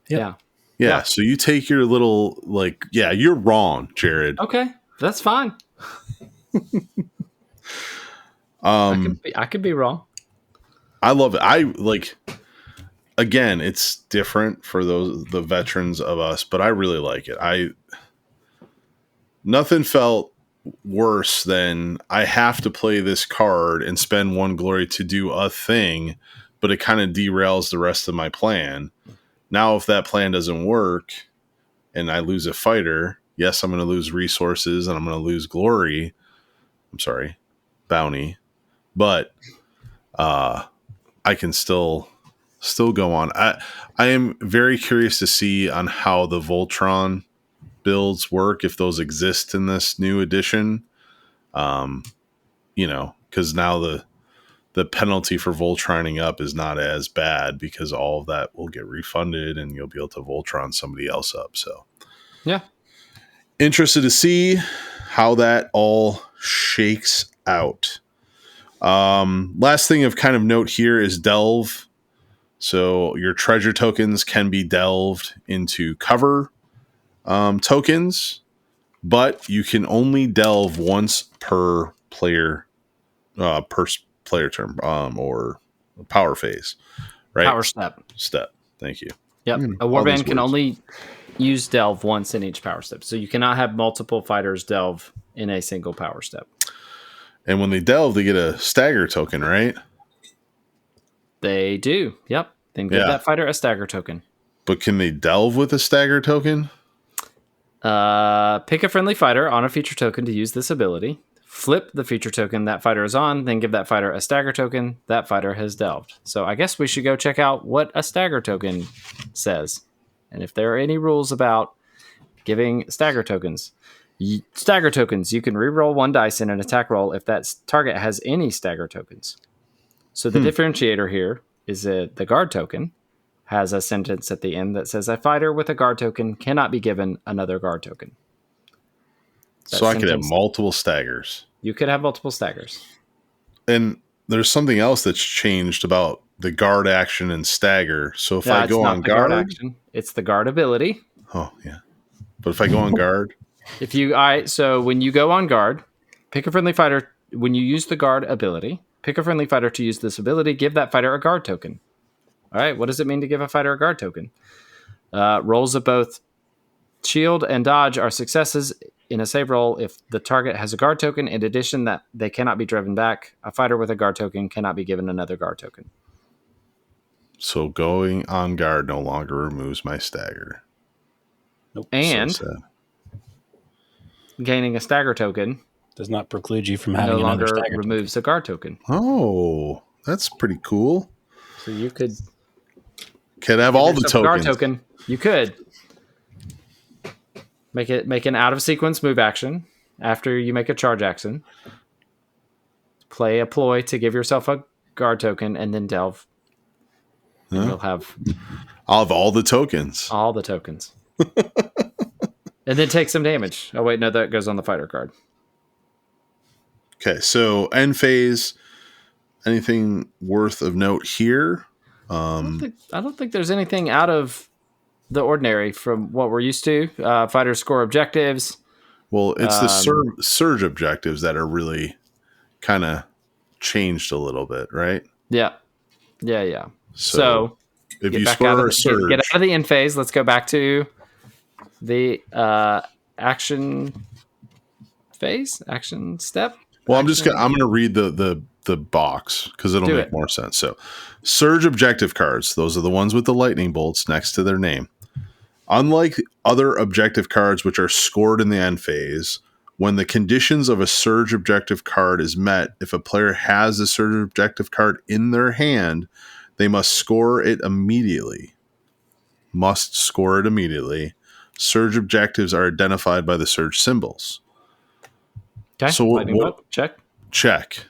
Yeah. Yeah, so you take your little, like, yeah, you're wrong, Jerod. Okay, that's fine. I could be wrong. I love it. Again, it's different for the veterans of us, but I really like it. Nothing felt worse than I have to play this card and spend 1 glory to do a thing, but it kind of derails the rest of my plan. Now, if that plan doesn't work and I lose a fighter, yes, I'm going to lose resources and I'm going to lose glory. I'm sorry, bounty, but I can still go on. I am very curious to see on how the Voltron builds work, if those exist in this new edition. Because now the penalty for Voltroning up is not as bad because all of that will get refunded and you'll be able to Voltron somebody else up. So yeah, interested to see how that all shakes out. Last thing of kind of note here is delve. So your treasure tokens can be delved into cover tokens, but you can only delve once per player term, or power phase, right? Power step. Thank you. Yep. A warband can only use delve once in each power step. So you cannot have multiple fighters delve in a single power step. And when they delve, they get a stagger token, right? They do. Yep. Then give that fighter a stagger token. But can they delve with a stagger token? Pick a friendly fighter on a feature token to use this ability. Flip the feature token that fighter is on, then give that fighter a stagger token. That fighter has delved. So I guess we should go check out what a stagger token says. And if there are any rules about giving stagger tokens. Stagger tokens, you can reroll 1 dice in an attack roll if that target has any stagger tokens. So the differentiator here is that the guard token has a sentence at the end that says a fighter with a guard token cannot be given another guard token. So I could have multiple staggers. You could have multiple staggers. And there's something else that's changed about the guard action and stagger. So if I go on guard action, it's the guard ability. Oh, yeah. But if I go on guard, so when you go on guard, pick a friendly fighter. When you use the guard ability, pick a friendly fighter to use this ability. Give that fighter a guard token. All right. What does it mean to give a fighter a guard token? Rolls of both shield and dodge are successes in a save roll if the target has a guard token. In addition, that they cannot be driven back. A fighter with a guard token cannot be given another guard token. So going on guard no longer removes my stagger. Nope. And gaining a stagger token does not preclude you from having another stagger token. Removes a guard token. Oh, that's pretty cool. So you could have all the tokens. Guard token. You could make an out of sequence move action after you make a charge action. Play a ploy to give yourself a guard token and then delve. And I'll have all the tokens. All the tokens. And then take some damage. Oh wait, no, that goes on the fighter card. Okay, so end phase. Anything worth of note here? I don't think there's anything out of the ordinary from what we're used to. Fighters score objectives. Well, it's the surge objectives that are really kind of changed a little bit, right? Yeah. So if you score a surge, get out of the end phase. Let's go back to the action phase, action step. Well, I'm going to read the box because it'll make more sense. So, surge objective cards, those are the ones with the lightning bolts next to their name. Unlike other objective cards which are scored in the end phase, when the conditions of a surge objective card is met, if a player has a surge objective card in their hand, they must score it immediately. Surge objectives are identified by the surge symbols. Okay. So check.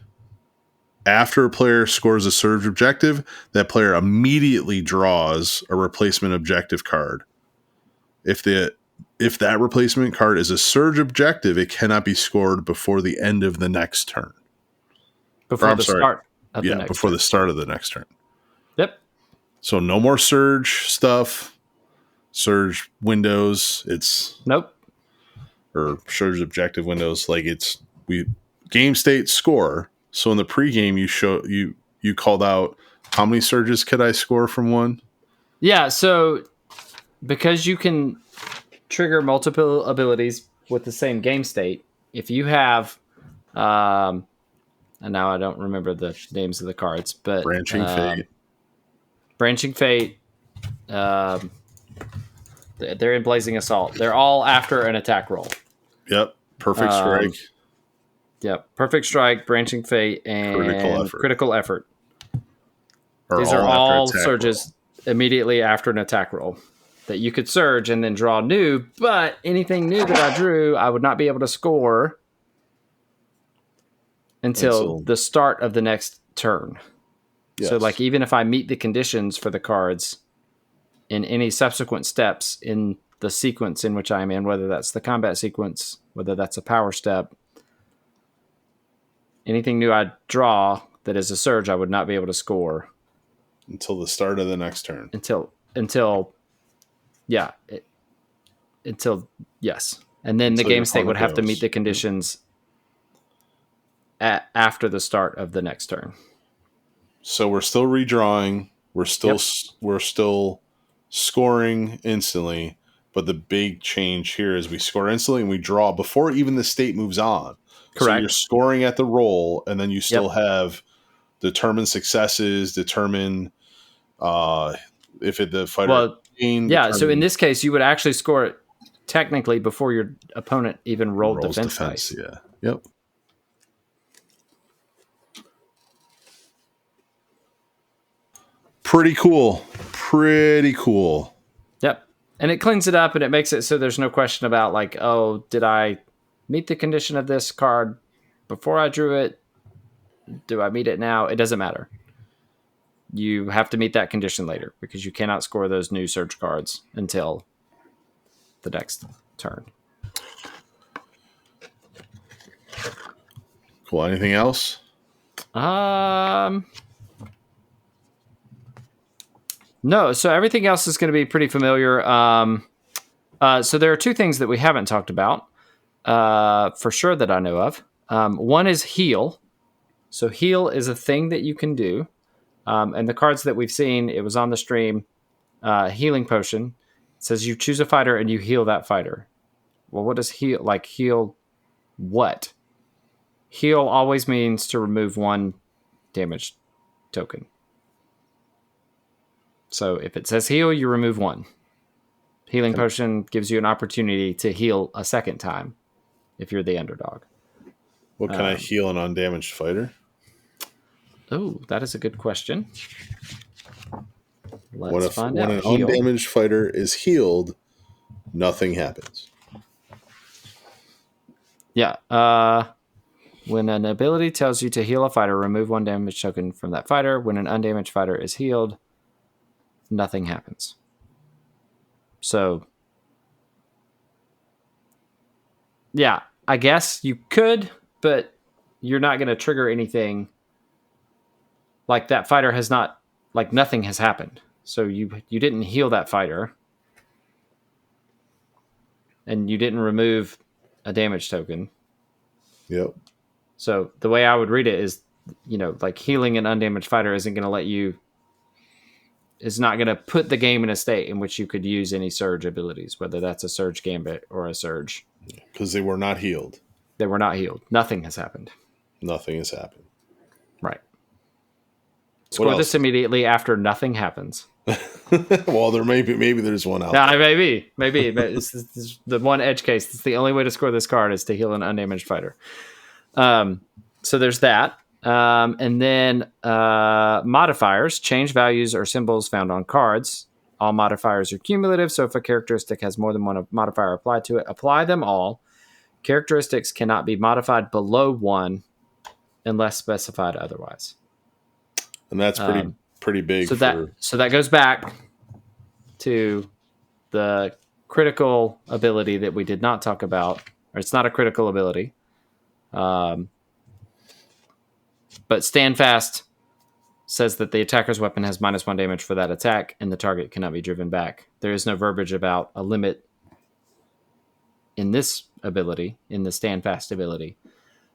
After a player scores a surge objective, that player immediately draws a replacement objective card. If that replacement card is a surge objective, it cannot be scored before the end of the next turn. Before the start of the start of the next turn. Yep. So no more surge stuff. surge windows. It's Nope. or surge objective windows. Like we game state score. So in the pregame, you called out how many surges could I score from one? Yeah. So because you can trigger multiple abilities with the same game state, if you have, and now I don't remember the names of the cards, but Branching Fate. Branching Fate. They're in Blazing Assault. They're all after an attack roll. Yep. Perfect Strike. Yep. Perfect Strike, Branching Fate, and Critical Effort. These are all surges immediately after an attack roll that you could surge and then draw new, but anything new that I drew, I would not be able to score until the start of the next turn. Yes. So like even if I meet the conditions for the cards in any subsequent steps in the sequence in which I'm in, whether that's the combat sequence, whether that's a power step, anything new I draw that is a surge, I would not be able to score until the start of the next turn. Yes. And then the game state would have to meet the conditions after the start of the next turn. So we're still redrawing. We're still scoring instantly, but the big change here is we score instantly and we draw before even the state moves on. Correct. So you're scoring at the roll, and then you still have determine successes, determine if the fighter. Well, yeah. So in this case, you would actually score it technically before your opponent even rolled defense dice. Yeah. Yep. Pretty cool. Yep. And it cleans it up and it makes it so there's no question about like, oh, did I meet the condition of this card before I drew it? Do I meet it now? It doesn't matter. You have to meet that condition later because you cannot score those new surge cards until the next turn. Cool. Anything else? No, so everything else is going to be pretty familiar. So there are two things that we haven't talked about for sure that I know of. One is heal. So heal is a thing that you can do. And the cards that we've seen, it was on the stream, healing potion. It says you choose a fighter and you heal that fighter. Well, what does heal, like heal what? Heal always means to remove one damage token. So if it says heal, you remove one. Healing potion gives you an opportunity to heal a second time if you're the underdog. What can I heal an undamaged fighter? Oh, that is a good question. Let's find out. When an undamaged fighter is healed, nothing happens. Yeah. When an ability tells you to heal a fighter, remove one damage token from that fighter. When an undamaged fighter is healed, nothing happens. So, yeah, I guess you could, but you're not going to trigger anything. Like that fighter has not, like nothing has happened. So you didn't heal that fighter. And you didn't remove a damage token. Yep. So the way I would read it is, like healing an undamaged fighter isn't going to let you, is not going to put the game in a state in which you could use any surge abilities, whether that's a surge gambit or a surge. Because they were not healed. They were not healed. Nothing has happened. Nothing has happened. Right. Score this immediately after nothing happens. Well, maybe there's one out there. Maybe. It's the one edge case. It's the only way to score this card is to heal an undamaged fighter. So there's that. And then modifiers, change values or symbols found on cards. All modifiers are cumulative, so if a characteristic has more than one modifier applied to it, apply them all. Characteristics cannot be modified below 1 unless specified otherwise. And that's pretty big. So that goes back to the critical ability that we did not talk about, or it's not a critical ability. But Stand Fast says that the attacker's weapon has -1 damage for that attack, and the target cannot be driven back. There is no verbiage about a limit in this ability, in the stand fast ability,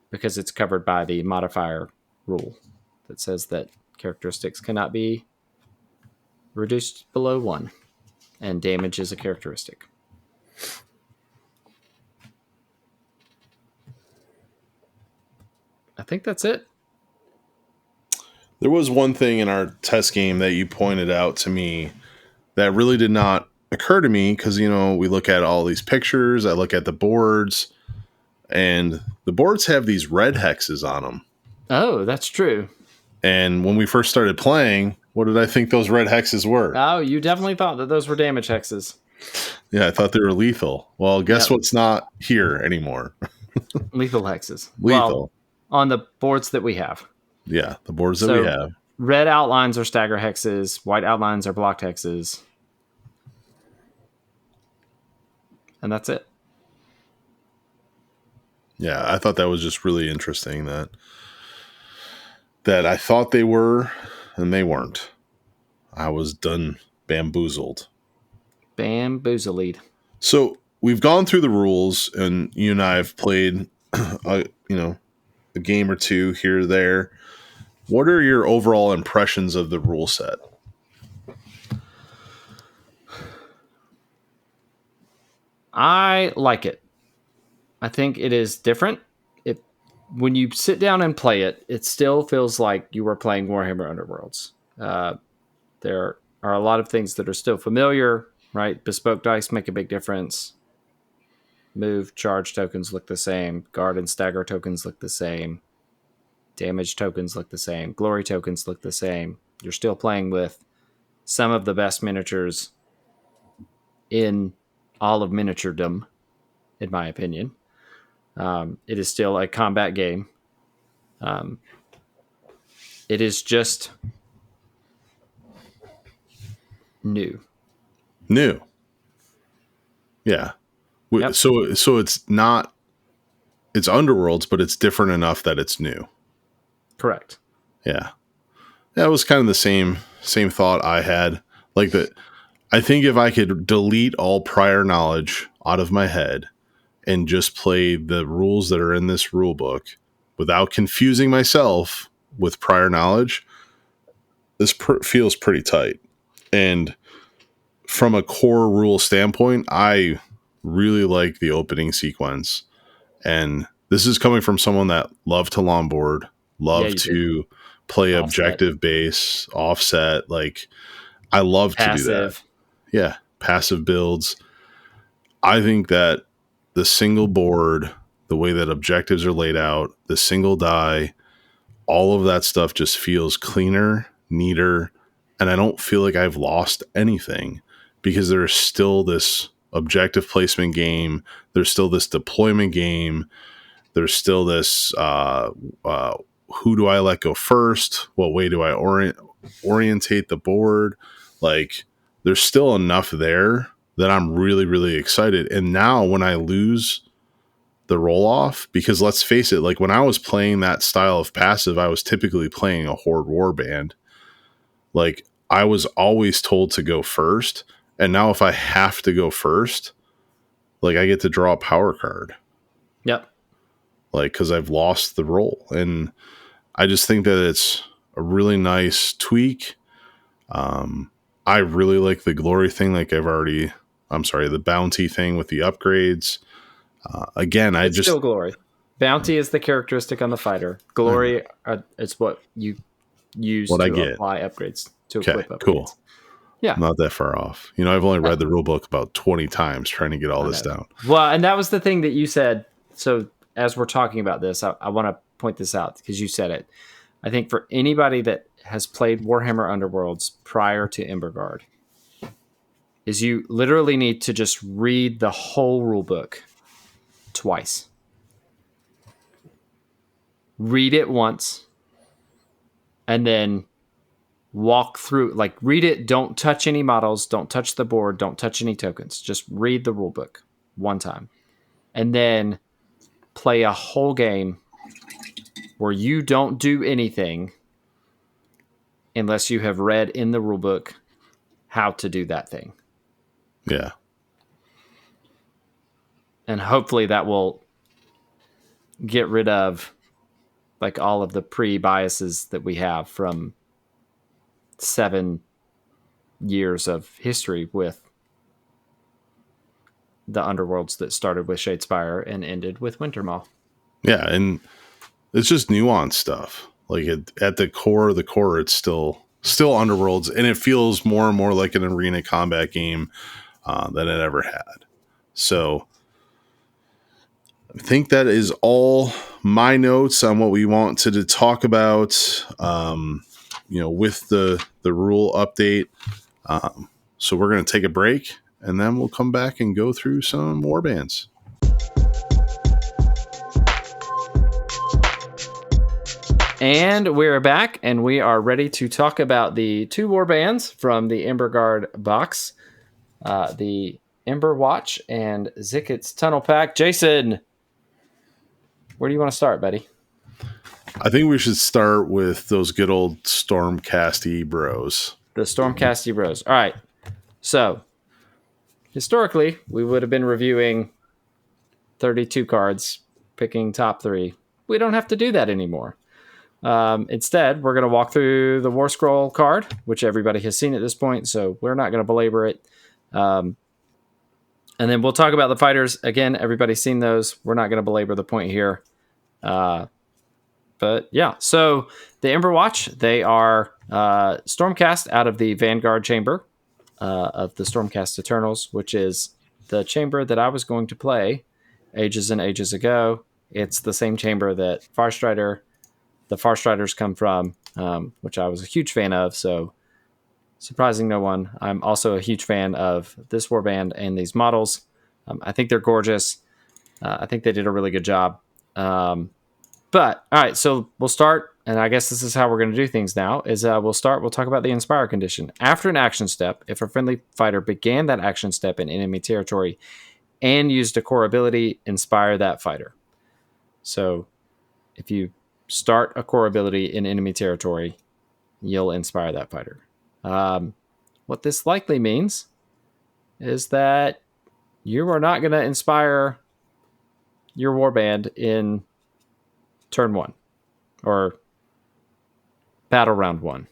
because it's covered by the modifier rule that says that characteristics cannot be reduced below 1, and damage is a characteristic. I think that's it. There was one thing in our test game that you pointed out to me that really did not occur to me because, you know, we look at all these pictures, I look at the boards, and the boards have these red hexes on them. Oh, that's true. And when we first started playing, what did I think those red hexes were? Oh, you definitely thought that those were damage hexes. Yeah, I thought they were lethal. Well, guess what's not here anymore? Lethal hexes. Lethal. Well, on the boards that we have. Yeah, the boards that we have. Red outlines are stagger hexes. White outlines are blocked hexes. And that's it. Yeah, I thought that was just really interesting that I thought they were, and they weren't. I was done bamboozled. Bamboozled. So we've gone through the rules, and you and I have played, a game or two here or there. What are your overall impressions of the rule set? I like it. I think it is different. When you sit down and play it, it still feels like you were playing Warhammer Underworlds. There are a lot of things that are still familiar, right? Bespoke dice make a big difference. Move, charge tokens look the same. Guard and stagger tokens look the same. Damage tokens look the same. Glory tokens look the same. You're still playing with some of the best miniatures in all of miniaturedom, in my opinion. It is still a combat game. It is just new. Yeah. Yep. So it's not, it's Underworlds, but it's different enough that it's new. Correct. Yeah. That was kind of the same thought I had. Like that, I think if I could delete all prior knowledge out of my head and just play the rules that are in this rule book without confusing myself with prior knowledge, this feels pretty tight. And from a core rule standpoint, I really like the opening sequence. And this is coming from someone that loved to longboard, loved to play offset. Objective base, offset. Like, I love to do that. Yeah, passive builds. I think that the single board, the way that objectives are laid out, the single die, all of that stuff just feels cleaner, neater, and I don't feel like I've lost anything because there's still this objective placement game. There's still this deployment game. There's still this who do I let go first? What way do I orientate the board? Like, there's still enough there that I'm really, really excited. And now when I lose the roll off, because let's face it, like when I was playing that style of passive, I was typically playing a Horde Warband. Like, I was always told to go first. And now if I have to go first, like, I get to draw a power card. Yep. Like, because I've lost the roll. And I just think that it's a really nice tweak. I really like the glory thing. Like the bounty thing with the upgrades. Again, it's still glory. Bounty is the characteristic on the fighter. Glory, it's what you use apply upgrades to equip upgrades. Cool. Yeah. Not that far off. You know, I've only read the rule book about 20 times trying to get all this down. Well, and that was the thing that you said. So as we're talking about this, I want to point this out because you said it. I think for anybody that has played Warhammer Underworlds prior to Embergard, is you literally need to just read the whole rule book twice. Read it once, and then walk through, like, read it. Don't touch any models. Don't touch the board. Don't touch any tokens. Just read the rule book one time, and then play a whole game where you don't do anything unless you have read in the rulebook how to do that thing. Yeah. And hopefully that will get rid of like all of the pre-biases that we have from 7 years of history with the underworlds that started with Shadespire and ended with Wintermaw. Yeah, and it's just nuanced stuff. Like at the core, it's still underworlds, and it feels more and more like an arena combat game than it ever had. So I think that is all my notes on what we wanted to talk about. With the rule update. So we're going to take a break, and then we'll come back and go through some warbands. And we're back, and we are ready to talk about the 2 warbands from the Embergard box, the Emberwatch and Zikkit's Tunnelpack. Jason, where do you want to start, buddy? I think we should start with those good old Stormcasty bros. The Stormcasty bros. All right. So, historically, we would have been reviewing 32 cards, picking top 3. We don't have to do that anymore. Instead, we're going to walk through the War Scroll card, which everybody has seen at this point, so we're not going to belabor it. And then we'll talk about the fighters. Again, everybody's seen those. We're not going to belabor the point here. But yeah, so the Emberwatch, they are Stormcast out of the Vanguard chamber of the Stormcast Eternals, which is the chamber that I was going to play ages and ages ago. It's the same chamber that the Farstriders come from, which I was a huge fan of. So surprising no one. I'm also a huge fan of this warband and these models. I think they're gorgeous. I think they did a really good job. But all right, so we'll start, and I guess this is how we're going to do things now, is we'll talk about the Inspire condition. After an action step, if a friendly fighter began that action step in enemy territory and used a core ability, inspire that fighter. So if you start a core ability in enemy territory, you'll inspire that fighter. What this likely means is that you are not going to inspire your warband in turn 1 or battle round 1,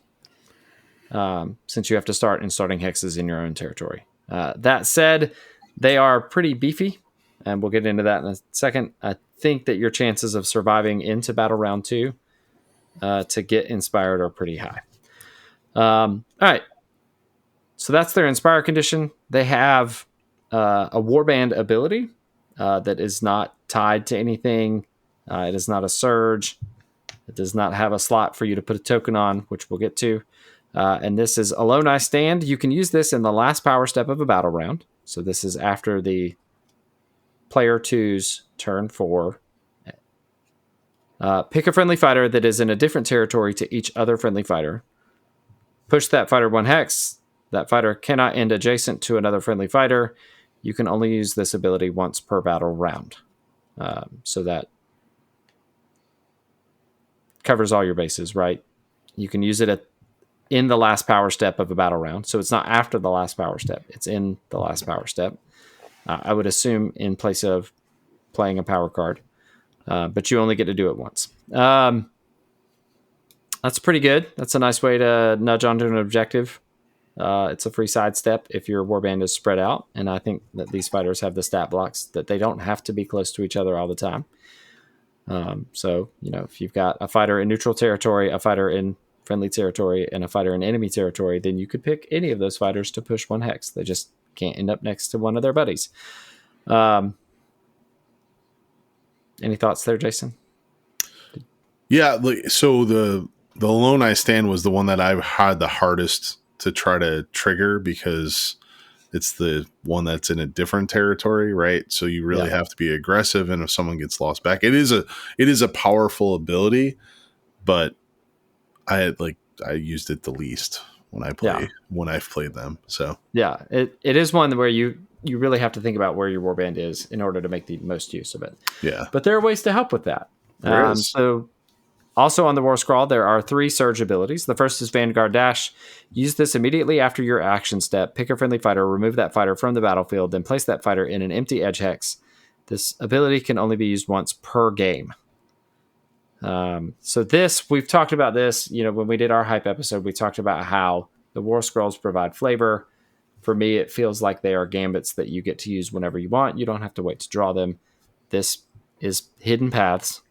since you have to start in starting hexes in your own territory. That said, they are pretty beefy, and we'll get into that in a second. I think that your chances of surviving into battle round 2 to get inspired are pretty high. All right, so that's their Inspire condition. They have a warband ability that is not tied to anything. It is not a surge. It does not have a slot for you to put a token on, which we'll get to. And this is Alone I Stand. You can use this in the last power step of a battle round. So this is after the player 2's turn 4. Pick a friendly fighter that is in a different territory to each other friendly fighter. Push that fighter 1 hex. That fighter cannot end adjacent to another friendly fighter. You can only use this ability once per battle round. So that covers all your bases, right? You can use it in the last power step of a battle round. So it's not after the last power step. It's in the last power step. I would assume in place of playing a power card. But you only get to do it once. That's pretty good. That's a nice way to nudge onto an objective. It's a free sidestep if your warband is spread out. And I think that these fighters have the stat blocks that they don't have to be close to each other all the time. So, if you've got a fighter in neutral territory, a fighter in friendly territory, and a fighter in enemy territory, then you could pick any of those fighters to push 1 hex. They just can't end up next to one of their buddies. Any thoughts there, Jason? Yeah, so the Alone I Stand was the one that I had the hardest to try to trigger because it's the one that's in a different territory, right? So you really have to be aggressive, and if someone gets lost back, it is a powerful ability, but I used it the least when I've played them. So yeah, it is one where you really have to think about where your warband is in order to make the most use of it. Yeah, but there are ways to help with that. So Also on the War Scroll, there are 3 surge abilities. The first is Vanguard Dash. Use this immediately after your action step. Pick a friendly fighter, remove that fighter from the battlefield, then place that fighter in an empty edge hex. This ability can only be used once per game. So this, we've talked about this, when we did our hype episode, we talked about how the War Scrolls provide flavor. For me, it feels like they are gambits that you get to use whenever you want. You don't have to wait to draw them. This is hidden paths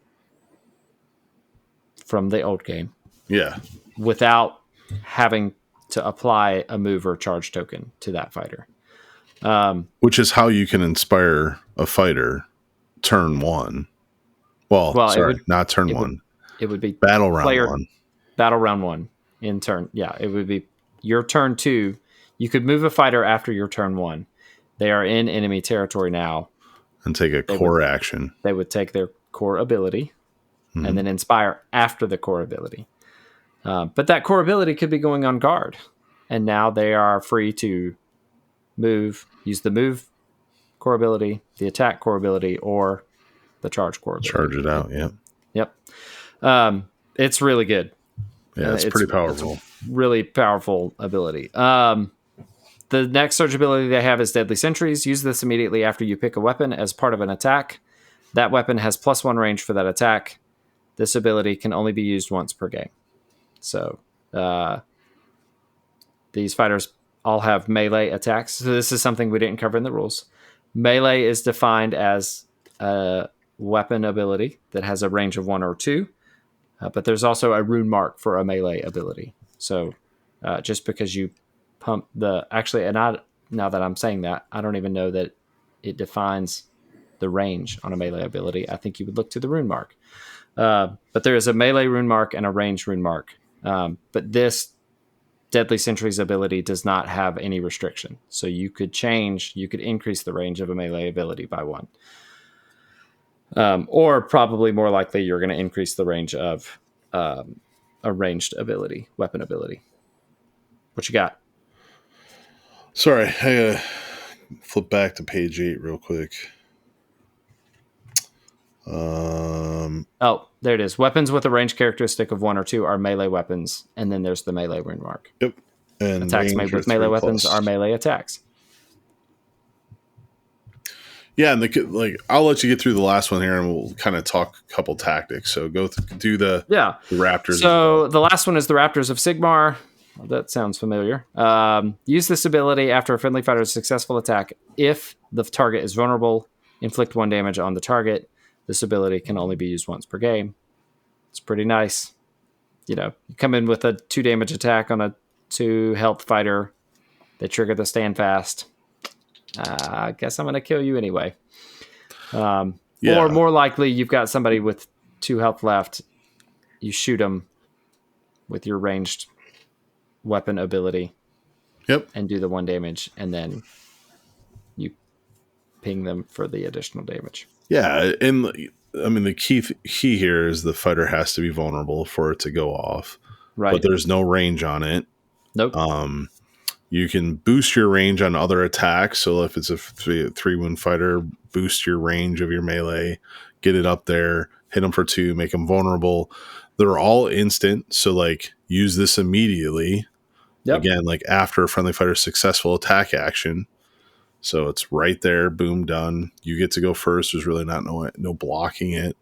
from the old game. Yeah. Without having to apply a move or charge token to that fighter. Which is how you can inspire a fighter turn 1. Well, sorry, not turn 1. It would be battle round 1. Battle round 1 in turn. Yeah, it would be your turn 2. You could move a fighter after your turn 1. They are in enemy territory now. And take a core action. They would take their core ability and then inspire after the core ability. But that core ability could be going on guard. And now they are free to use the move core ability, the attack core ability, or the charge core ability. Charge it out, Yep. It's really good. Yeah, it's pretty powerful. It's really powerful ability. The next surge ability they have is Deadly Sentries. Use this immediately after you pick a weapon as part of an attack. That weapon has +1 range for that attack. This ability can only be used once per game. So these fighters all have melee attacks. So this is something we didn't cover in the rules. Melee is defined as a weapon ability that has a range of 1 or 2. But there's also a rune mark for a melee ability. So just because you pump now that I'm saying that, I don't even know that it defines the range on a melee ability. I think you would look to the rune mark. But there is a melee rune mark and a range rune mark. But this Deadly Sentries ability does not have any restriction. So you could increase the range of a melee ability by 1. Or probably more likely you're going to increase the range of a ranged ability, weapon ability. What you got? Sorry, I flip back to page 8 real quick. There it is. Weapons with a range characteristic of 1 or 2 are melee weapons, and then there's the melee rune mark. Yep. And attacks made with melee weapons are melee attacks. Yeah, and I'll let you get through the last one here, and we'll kind of talk a couple tactics. So do the Raptors. So the last one is the Raptors of Sigmar. Well, that sounds familiar. Use this ability after a friendly fighter's successful attack. If the target is vulnerable, inflict 1 damage on the target. This ability can only be used once per game. It's pretty nice. You come in with a 2 damage attack on a 2 health fighter. They trigger the stand fast. I guess I'm going to kill you anyway. Or more likely, you've got somebody with 2 health left. You shoot them with your ranged weapon ability. Yep. And do the 1 damage, and then you ping them for the additional damage. Yeah, and I mean the key here is the fighter has to be vulnerable for it to go off. Right. But there's no range on it. Nope. You can boost your range on other attacks. So if it's a 3-wound fighter, boost your range of your melee, get it up there, hit them for 2, make them vulnerable. They're all instant. So use this immediately. Yep. Again, after a friendly fighter's successful attack action. So it's right there, boom, done. You get to go first. There's really not no blocking it.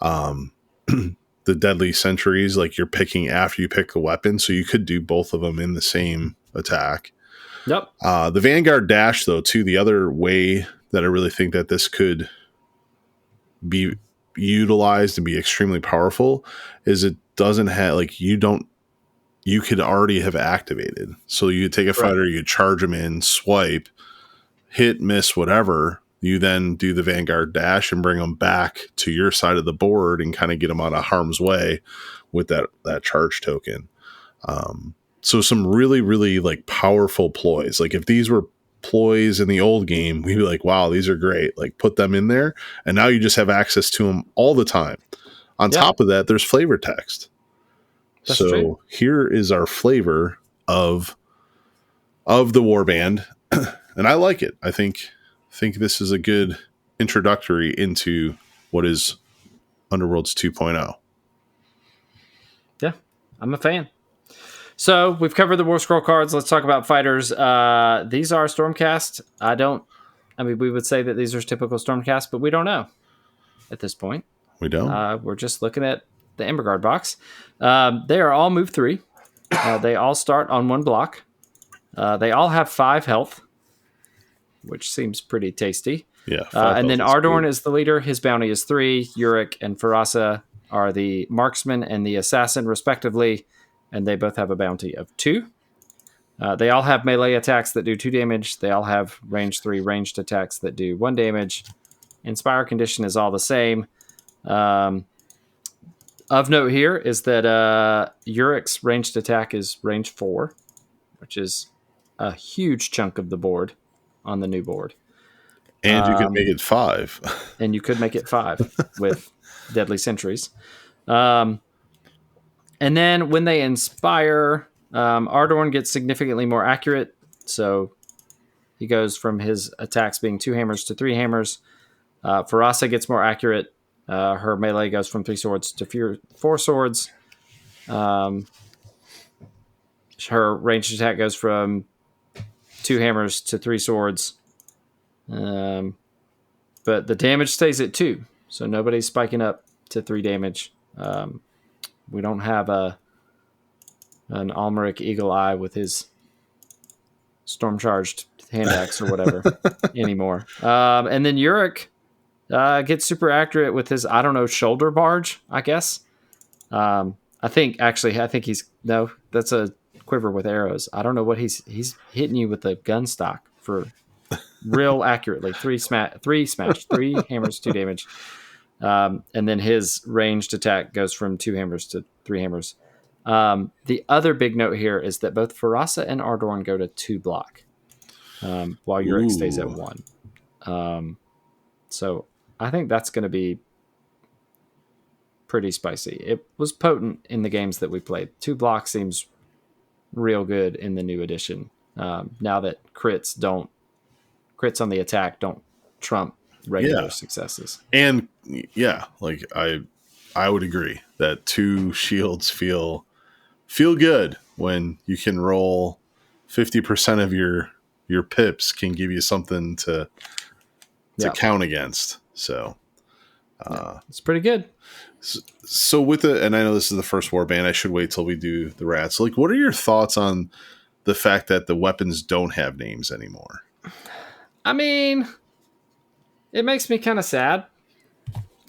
The Deadly Sentries, you're picking after you pick a weapon, so you could do both of them in the same attack. Yep. The Vanguard Dash, though, too, the other way that I really think that this could be utilized and be extremely powerful is it doesn't have, you could already have activated. So you take a fighter, you charge them in, swipe, hit, miss, whatever. You then do the Vanguard Dash and bring them back to your side of the board and kind of get them out of harm's way with that charge token. So some really, really powerful ploys. If these were ploys in the old game, we'd be like, wow, these are great. Put them in there. And now you just have access to them all the time. On top of that, there's flavor text. That's true. Here is our flavor of the Warband. And I like it. I think this is a good introductory into what is Underworlds 2.0. Yeah, I'm a fan. So we've covered the War Scroll cards. Let's talk about fighters. These are Stormcast. We would say that these are typical Stormcast, but we don't know at this point. We don't. We're just looking at the Embergard box. They are all move 3. They all start on 1 block. They all have 5 health, which seems pretty tasty. Yeah. And then Ardorn is the leader. His bounty is 3. Uric and Farasa are the marksman and the assassin, respectively, and they both have a bounty of 2. They all have melee attacks that do 2 damage. They all have range 3 ranged attacks that do 1 damage. Inspire condition is all the same. Of note here is that Uric's ranged attack is range 4, which is a huge chunk of the board on the new board. And you could make it 5. And you could make it 5 with Deadly Sentries. And then when they inspire, Ardorn gets significantly more accurate. So he goes from his attacks being 2 hammers to 3 hammers. Farasa gets more accurate. Her melee goes from 3 swords to 4 swords. Her ranged attack goes from 2 hammers to 3 swords. But the damage stays at 2. So nobody's spiking up to 3 damage. We don't have an Almeric Eagle Eye with his storm-charged hand axe or whatever anymore. And then Uric gets super accurate with his, shoulder barge, I guess. I think that's a quiver with arrows. I don't know what he's hitting you with a gun stock for real accurately. 3 hammers, 2 damage. And then his ranged attack goes from 2 hammers to 3 hammers. The other big note here is that both Farasa and Ardorn go to 2 block, while Uric stays at 1. So I think that's going to be pretty spicy. It was potent in the games that we played. 2 block seems real good in the new edition. Now that crits on the attack don't trump regular successes. And yeah, like I would agree that 2 shields feel good when you can roll 50% of your pips can give you something to count against. So it's pretty good. So with it, and I know this is the first warband, I should wait till we do the rats. Like, what are your thoughts on the fact that the weapons don't have names anymore? I mean, it makes me kind of sad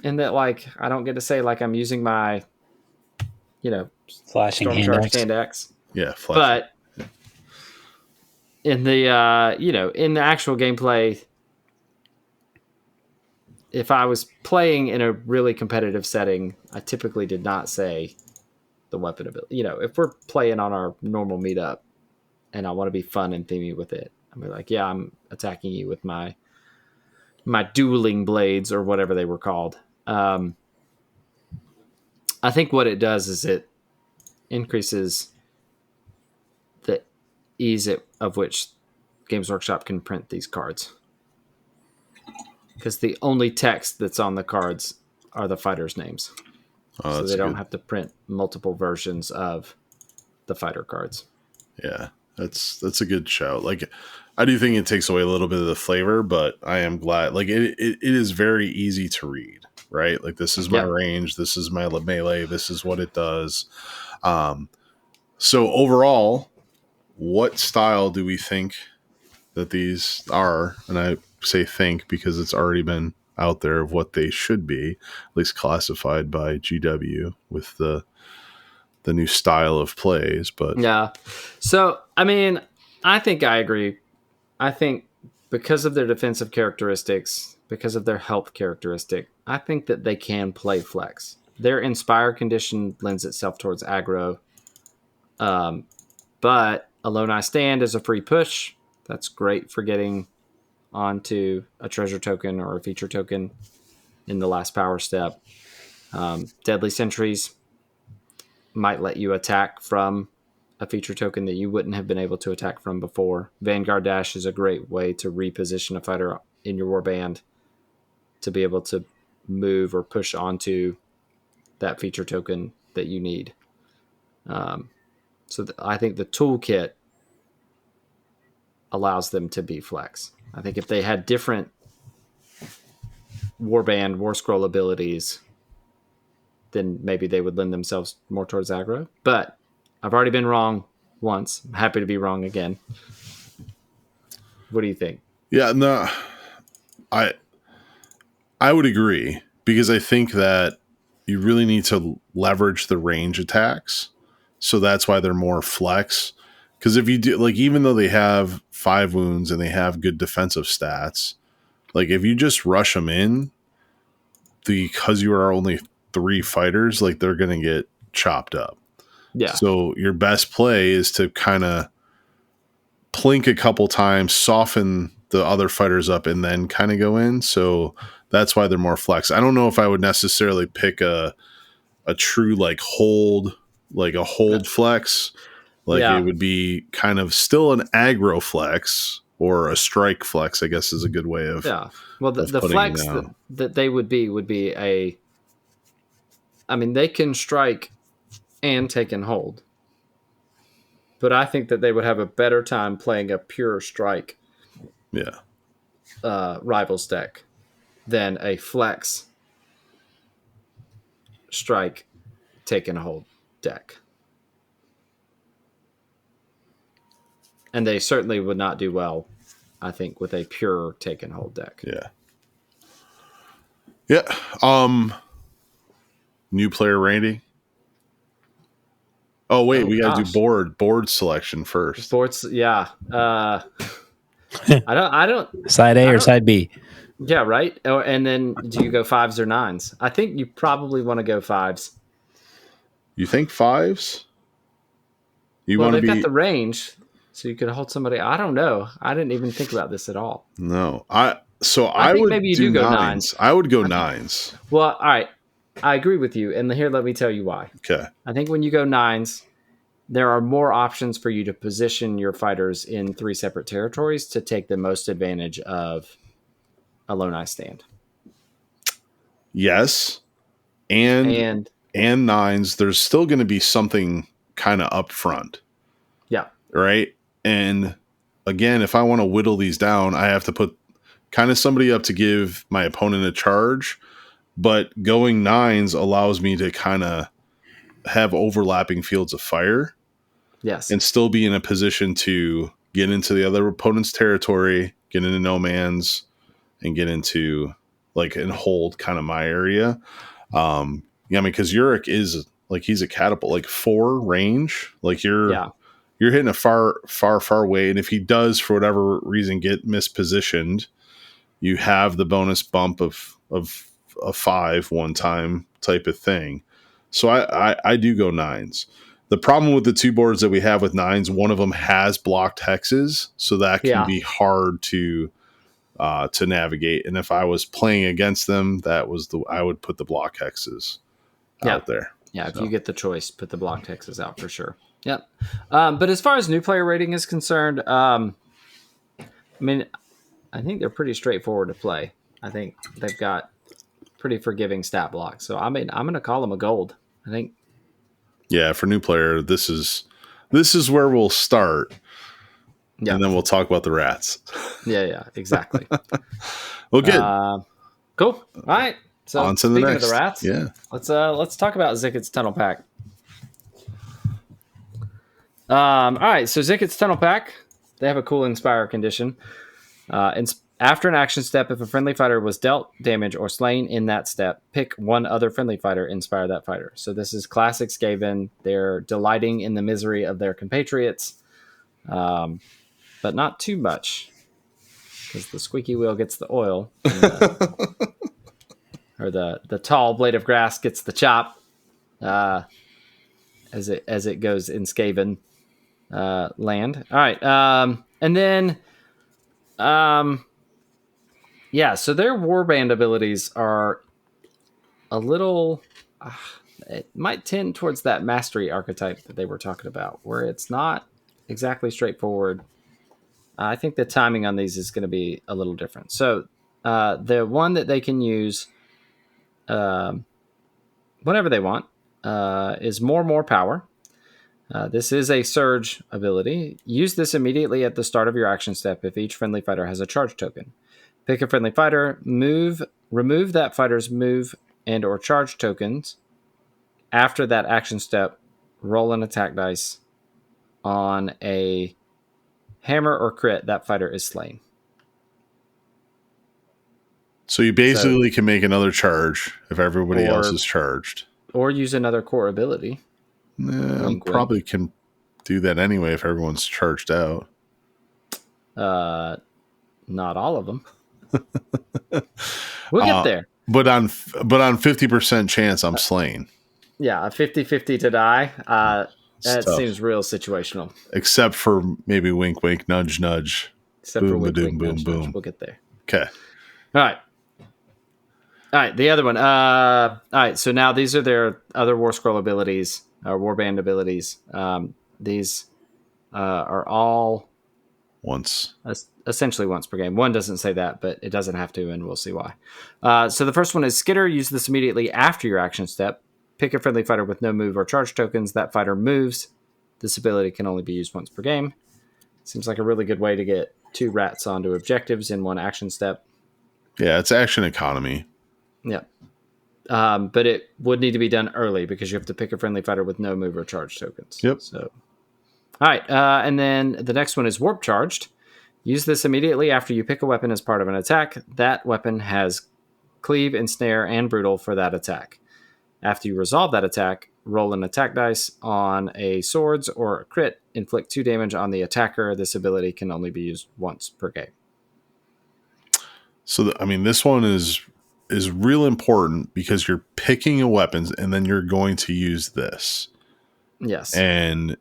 in that, like, I don't get to say, like, I'm using my, flashing hand axe. Yeah, flashing. But in the, in the actual gameplay, if I was playing in a really competitive setting, I typically did not say the weapon ability. If we're playing on our normal meetup and I want to be fun and themey with it, I'm like, yeah, I'm attacking you with my dueling blades or whatever they were called. I think what it does is it increases the ease of which Games Workshop can print these cards. Because the only text that's on the cards are the fighters' names. So they don't have to print multiple versions of the fighter cards. Yeah, that's a good shout. Like, I do think it takes away a little bit of the flavor, but I am glad. Like, it is very easy to read, right? Like, this is my range, this is my melee, this is what it does. So overall, what style do we think that these are? And I say think because it's already been out there of what they should be, at least classified by GW with the new style of plays. But yeah, so I mean, I think I agree. I think because of their defensive characteristics, because of their health characteristic, I think that they can play flex. Their inspire condition lends itself towards aggro, but Alone I Stand is a free push. That's great for getting onto a treasure token or a feature token in the last power step. Deadly Sentries might let you attack from a feature token that you wouldn't have been able to attack from before. Vanguard Dash is a great way to reposition a fighter in your warband to be able to move or push onto that feature token that you need. So I think the toolkit allows them to be flex. I think if they had different Warband, War Scroll abilities, then maybe they would lend themselves more towards aggro. But I've already been wrong once. I'm happy to be wrong again. What do you think? Yeah, no, I would agree, because I think that you really need to leverage the range attacks. So that's why they're more flex. Because if you do, like, even though they have 5 wounds and they have good defensive stats, like, if you just rush them in, because you are only 3 fighters, like, they're going to get chopped up. Yeah. So your best play is to kind of plink a couple times, soften the other fighters up, and then kind of go in. So that's why they're more flex. I don't know if I would necessarily pick a true like hold flex. Like, Yeah. it would be kind of still an aggro flex, or a strike flex, I guess, is a good way of. Yeah. Well, the putting flex it down. that they would be a. I mean, they can strike and take and hold, but I think that they would have a better time playing a pure strike. Yeah. Rivals deck than a flex strike take and hold deck. And they certainly would not do well, I think, with a pure take and hold deck. Yeah. Yeah. New player Randy. Oh wait, we gotta do board selection first. Boards, yeah. I don't. Side A or side B? Yeah, right. And then do you go 5s or 9s? I think you probably want to go 5s. You think 5s? Well, they've got the range, so you could hold somebody. I don't know. I didn't even think about this at all. No, I think would maybe you do go 9s. I would go 9s. Well, all right. I agree with you, and here let me tell you why. Okay. I think when you go 9s, there are more options for you to position your fighters in 3 separate territories to take the most advantage of a low ice stand. Yes, and 9s. There's still going to be something kind of up front. Yeah. Right. And again, if I want to whittle these down, I have to put kind of somebody up to give my opponent a charge. But going 9s allows me to kind of have overlapping fields of fire. Yes. And still be in a position to get into the other opponent's territory, get into no man's, and get into and hold kind of my area. Yeah, I mean, because Uric is he's a catapult, 4 range. You're hitting a far away. And if he does, for whatever reason, get mispositioned, you have the bonus bump of a 5 one time type of thing. So I do go 9s. The problem with the 2 boards that we have with 9s, one of them has blocked hexes, so that can be hard to navigate. And if I was playing against them, I would put the block hexes out there. Yeah, if you get the choice, put the blocked hexes out for sure. Yep. But as far as new player rating is concerned, I mean, I think they're pretty straightforward to play. I think they've got pretty forgiving stat blocks. So I mean, I'm going to call them a gold. I think. Yeah, for new player, this is where we'll start. Yeah. And then we'll talk about the rats. Yeah, exactly. Well, good. Cool. All right. So on to speaking the next. Of the rats, let's talk about Zikkit's Tunnelpack. All right, so Zikkit's Tunnelpack, they have a cool Inspire condition. After an action step, if a friendly fighter was dealt damage or slain in that step, pick one other friendly fighter, inspire that fighter. So this is classic Skaven. They're delighting in the misery of their compatriots, but not too much, because the squeaky wheel gets the oil, or the tall blade of grass gets the chop, as it goes in Skaven land. All right, and then. Yeah, so their warband abilities are a little... it might tend towards that mastery archetype that they were talking about, where it's not exactly straightforward. I think the timing on these is going to be a little different. So the one that they can use whenever they want is more power. This is a surge ability. Use this immediately at the start of your action step if each friendly fighter has a charge token. Pick a friendly fighter, remove that fighter's move and or charge tokens. After that action step, roll an attack dice. On a hammer or crit, that fighter is slain. So you basically can make another charge if everybody else is charged. Or use another core ability. Probably can do that anyway if everyone's charged out. Not all of them. We'll get there. But on 50% chance I'm slain. Yeah, a 50-50 to die. That seems real situational. Except for maybe wink, wink, nudge, nudge. Except for wink, wink, nudge, nudge. We'll get there. Okay. All right, the other one. All right, so now these are their other War Scroll abilities, or Warband abilities. These are all essentially once per game. One doesn't say that, but it doesn't have to, and we'll see why. So the first one is Skitter. Use this immediately after your action step. Pick a friendly fighter with no move or charge tokens. That fighter moves. This ability can only be used once per game. Seems like a really good way to get 2 rats onto objectives in one action step. Yeah, it's action economy. Yeah. But it would need to be done early because you have to pick a friendly fighter with no move or charge tokens. Yep. So, all right. And then the next one is Warp Charged. Use this immediately after you pick a weapon as part of an attack. That weapon has Cleave, Ensnare, and Brutal for that attack. After you resolve that attack, roll an attack dice on a swords or a crit. Inflict 2 damage on the attacker. This ability can only be used once per game. So, this one is real important because you're picking a weapon and then you're going to use this. Yes. And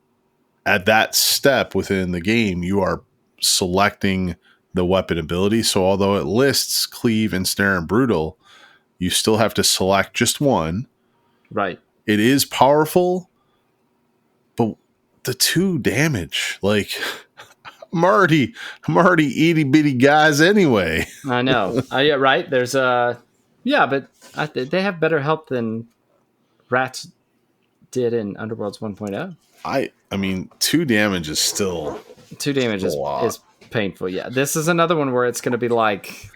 at that step within the game, you are selecting the weapon ability. So although it lists Cleave, Ensnare, and Brutal, you still have to select just one. Right. It is powerful, but the 2 damage, like I'm already itty bitty guys anyway. I know. Yeah, right. There's but they have better help than rats did in Underworlds 1.0. I mean, 2 damage is still 2 damage is painful. Yeah, this is another one where it's going to be like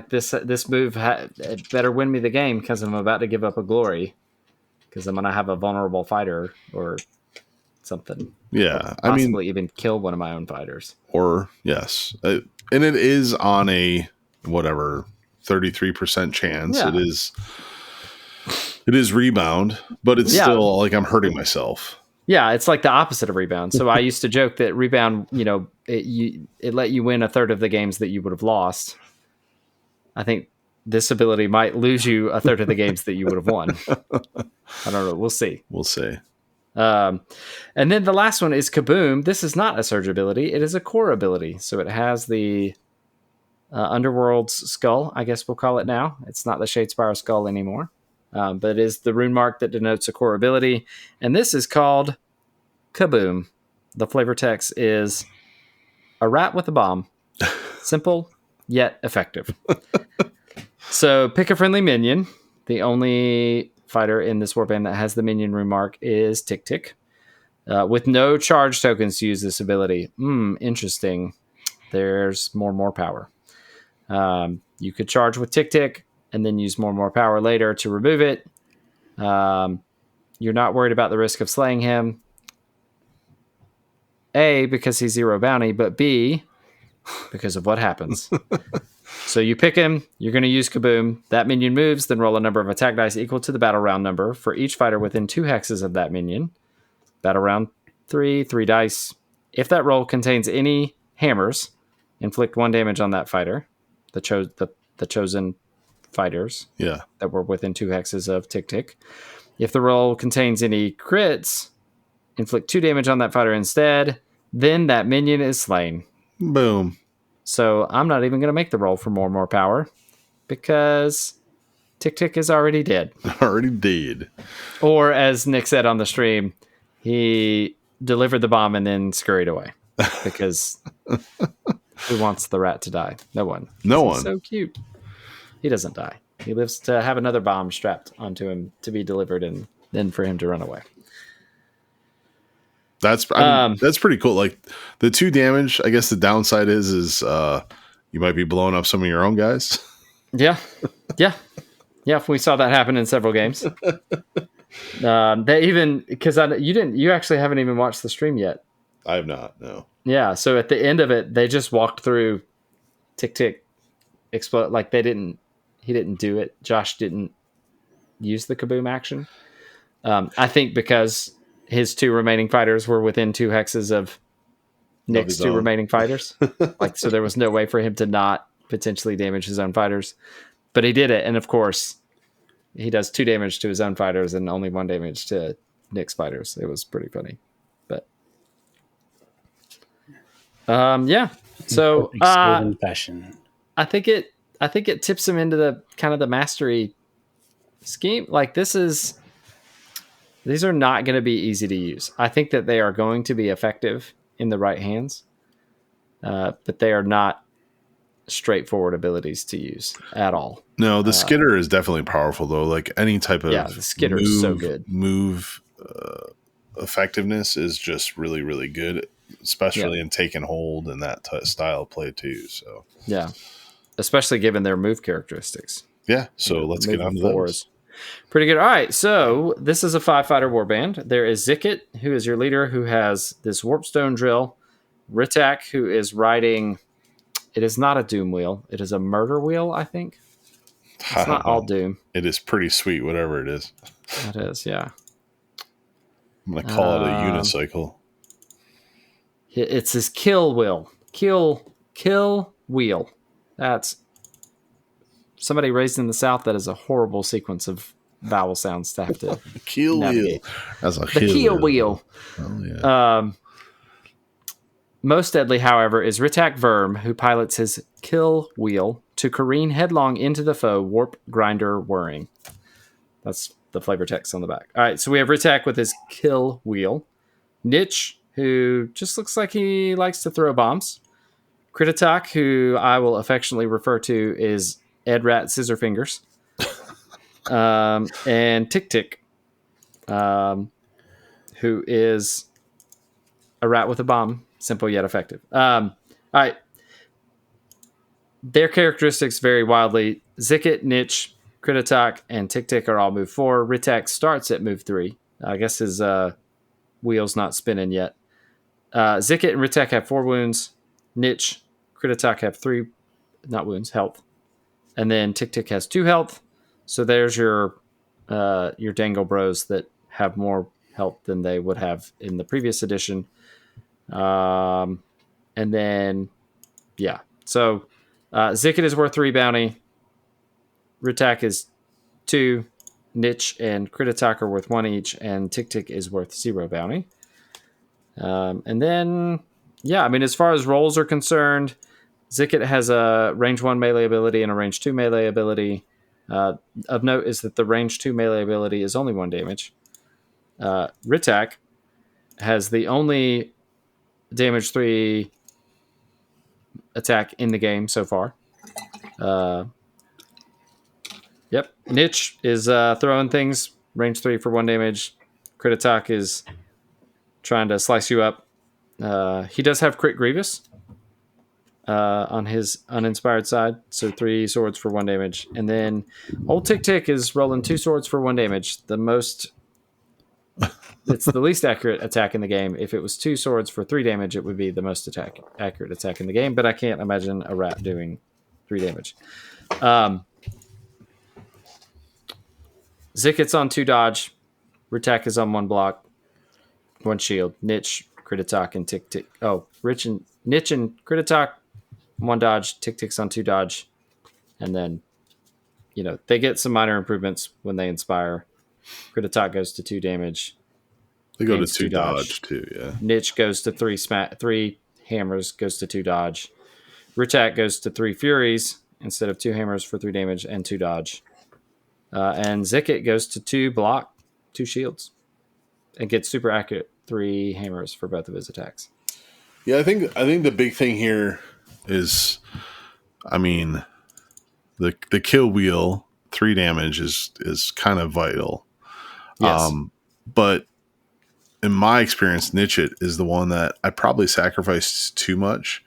this move it better win me the game because I'm about to give up a glory because I'm going to have a vulnerable fighter or something. Yeah, or possibly even kill one of my own fighters. Or yes, and it is on a 33% chance. Yeah. It is rebound, but it's still like I'm hurting myself. Yeah, it's like the opposite of rebound. So I used to joke that rebound, it let you win a third of the games that you would have lost. I think this ability might lose you a third of the games that you would have won. I don't know. We'll see. And then the last one is Kaboom. This is not a surge ability. It is a core ability. So it has the Underworld's skull, I guess we'll call it now. It's not the Shadespire skull anymore. But it is the rune mark that denotes a core ability. And this is called Kaboom. The flavor text is a rat with a bomb. Simple, yet effective. So pick a friendly minion. The only fighter in this warband that has the minion rune mark is Tick Tick. With no charge tokens to use this ability. Interesting. There's more power. You could charge with Tick Tick and then use more power later to remove it. You're not worried about the risk of slaying him. A, because he's 0 bounty, but B, because of what happens. So you pick him, you're going to use Kaboom. That minion moves, then roll a number of attack dice equal to the battle round number for each fighter within 2 hexes of that minion. Battle round 3 dice. If that roll contains any hammers, inflict 1 damage on that fighter. The chosen fighters that were within 2 hexes of Tick Tick. If the roll contains any crits, inflict 2 damage on that fighter instead. Then that minion is slain. Boom. So I'm not even going to make the roll for more power because Tick Tick is already dead. Already dead. Or as Nick said on the stream, he delivered the bomb and then scurried away because who wants the rat to die? No one. No one. He's so cute. He doesn't die. He lives to have another bomb strapped onto him to be delivered and then for him to run away. That's that's pretty cool. Like the 2 damage, I guess the downside is you might be blowing up some of your own guys. Yeah. We saw that happen in several games. They even because you actually haven't even watched the stream yet. I have not. No. Yeah. So at the end of it, they just walked through tick tick explode. Like he didn't do it. Josh didn't use the kaboom action. I think because his 2 remaining fighters were within 2 hexes of Nick's 2 remaining fighters. So there was no way for him to not potentially damage his own fighters. But he did it, and of course, he does 2 damage to his own fighters and only 1 damage to Nick's fighters. It was pretty funny, but yeah. So fashion. I think it tips him into the kind of the mastery scheme. Like these are not going to be easy to use. I think that they are going to be effective in the right hands, but they are not straightforward abilities to use at all. No, the skitter is definitely powerful though. Like any type of the skitter is so good. Move effectiveness is just really, really good, especially in taking hold and that style of play too. So yeah, especially given their move characteristics. Yeah, so let's get on to those. Pretty good. All right, so this is a 5-fighter warband. There is Zikkit, who is your leader, who has this warpstone drill. Ritak, who is riding. It is not a Doom wheel. It is a murder wheel, I think. It's not all Doom. It is pretty sweet, whatever it is. It is, yeah. I'm going to call it a unicycle. It's his kill wheel. Kill wheel. That's somebody raised in the South. That is a horrible sequence of vowel sounds to have to kill navigate. Wheel. That's a kill wheel. Oh, yeah. Most deadly, however, is Ritak Verm, who pilots his kill wheel to careen headlong into the foe, warp grinder whirring. That's the flavor text on the back. All right, so we have Ritak with his kill wheel. Nitch, who just looks like he likes to throw bombs. Kritatak, who I will affectionately refer to as Ed Rat Scissor Fingers. And Tick Tick, who is a rat with a bomb. Simple yet effective. All right. Their characteristics vary wildly. Zikkit, Nitch, Kritatak, and Tick Tick are all move 4. Ritak starts at move 3. I guess his wheel's not spinning yet. Zikkit and Ritak have 4 wounds. Nitch, Kritatak have 3, not wounds, health. And then Tick Tick has 2 health. So there's your Dangle Bros that have more health than they would have in the previous edition. And then, yeah. So Zikkit is worth 3 bounty. Ritak is 2. Nitch and Kritatak are worth 1 each. And Tick Tick is worth 0 bounty. And then, yeah, I mean, as far as rolls are concerned, Zikkit has a range 1 melee ability and a range 2 melee ability. Of note is that the range 2 melee ability is only 1 damage. Ritak has the only damage 3 attack in the game so far. Yep. Nitch is throwing things, range 3 for 1 damage. Kritatak is trying to slice you up. He does have Crit Grievous on his uninspired side, so 3 swords for 1 damage. And then old Tick Tick is rolling 2 swords for 1 damage. It's the least accurate attack in the game. If it was 2 swords for 3 damage, it would be the most accurate attack in the game, but I can't imagine a rat doing 3 damage. Zikkit's on 2 dodge. Ritak is on 1 block, 1 shield. Nitch, Kritatak, and Tick Tick. Oh, Nitch and Kritatak, 1 dodge. Tick Tick's on 2 dodge. And then, they get some minor improvements when they inspire. Kritatak goes to 2 damage. They go to 2 dodge too, yeah. Nitch goes to 3 hammers, goes to 2 dodge. Ritak goes to 3 furies instead of 2 hammers for 3 damage and 2 dodge. And Zikkit goes to 2 block, 2 shields, and gets super accurate 3 hammers for both of his attacks. Yeah, I think the big thing here is, I mean, the kill wheel 3 damage is kind of vital. Yes. But in my experience, Nichit is the one that I probably sacrificed too much.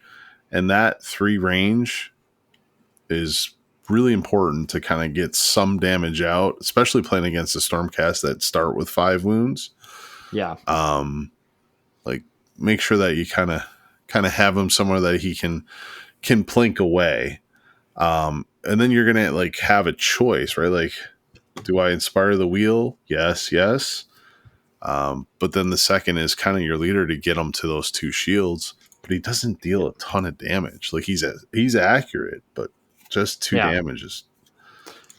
And that 3 range is really important to kind of get some damage out, especially playing against the Stormcast that start with 5 wounds. Yeah. Like make sure that you kind of have him somewhere that he can plink away. And then you're going to like have a choice, right? Like, do I inspire the wheel? Yes. But then the second is kind of your leader to get him to those 2 shields, but he doesn't deal a ton of damage. Like he's accurate, but just 2 damages.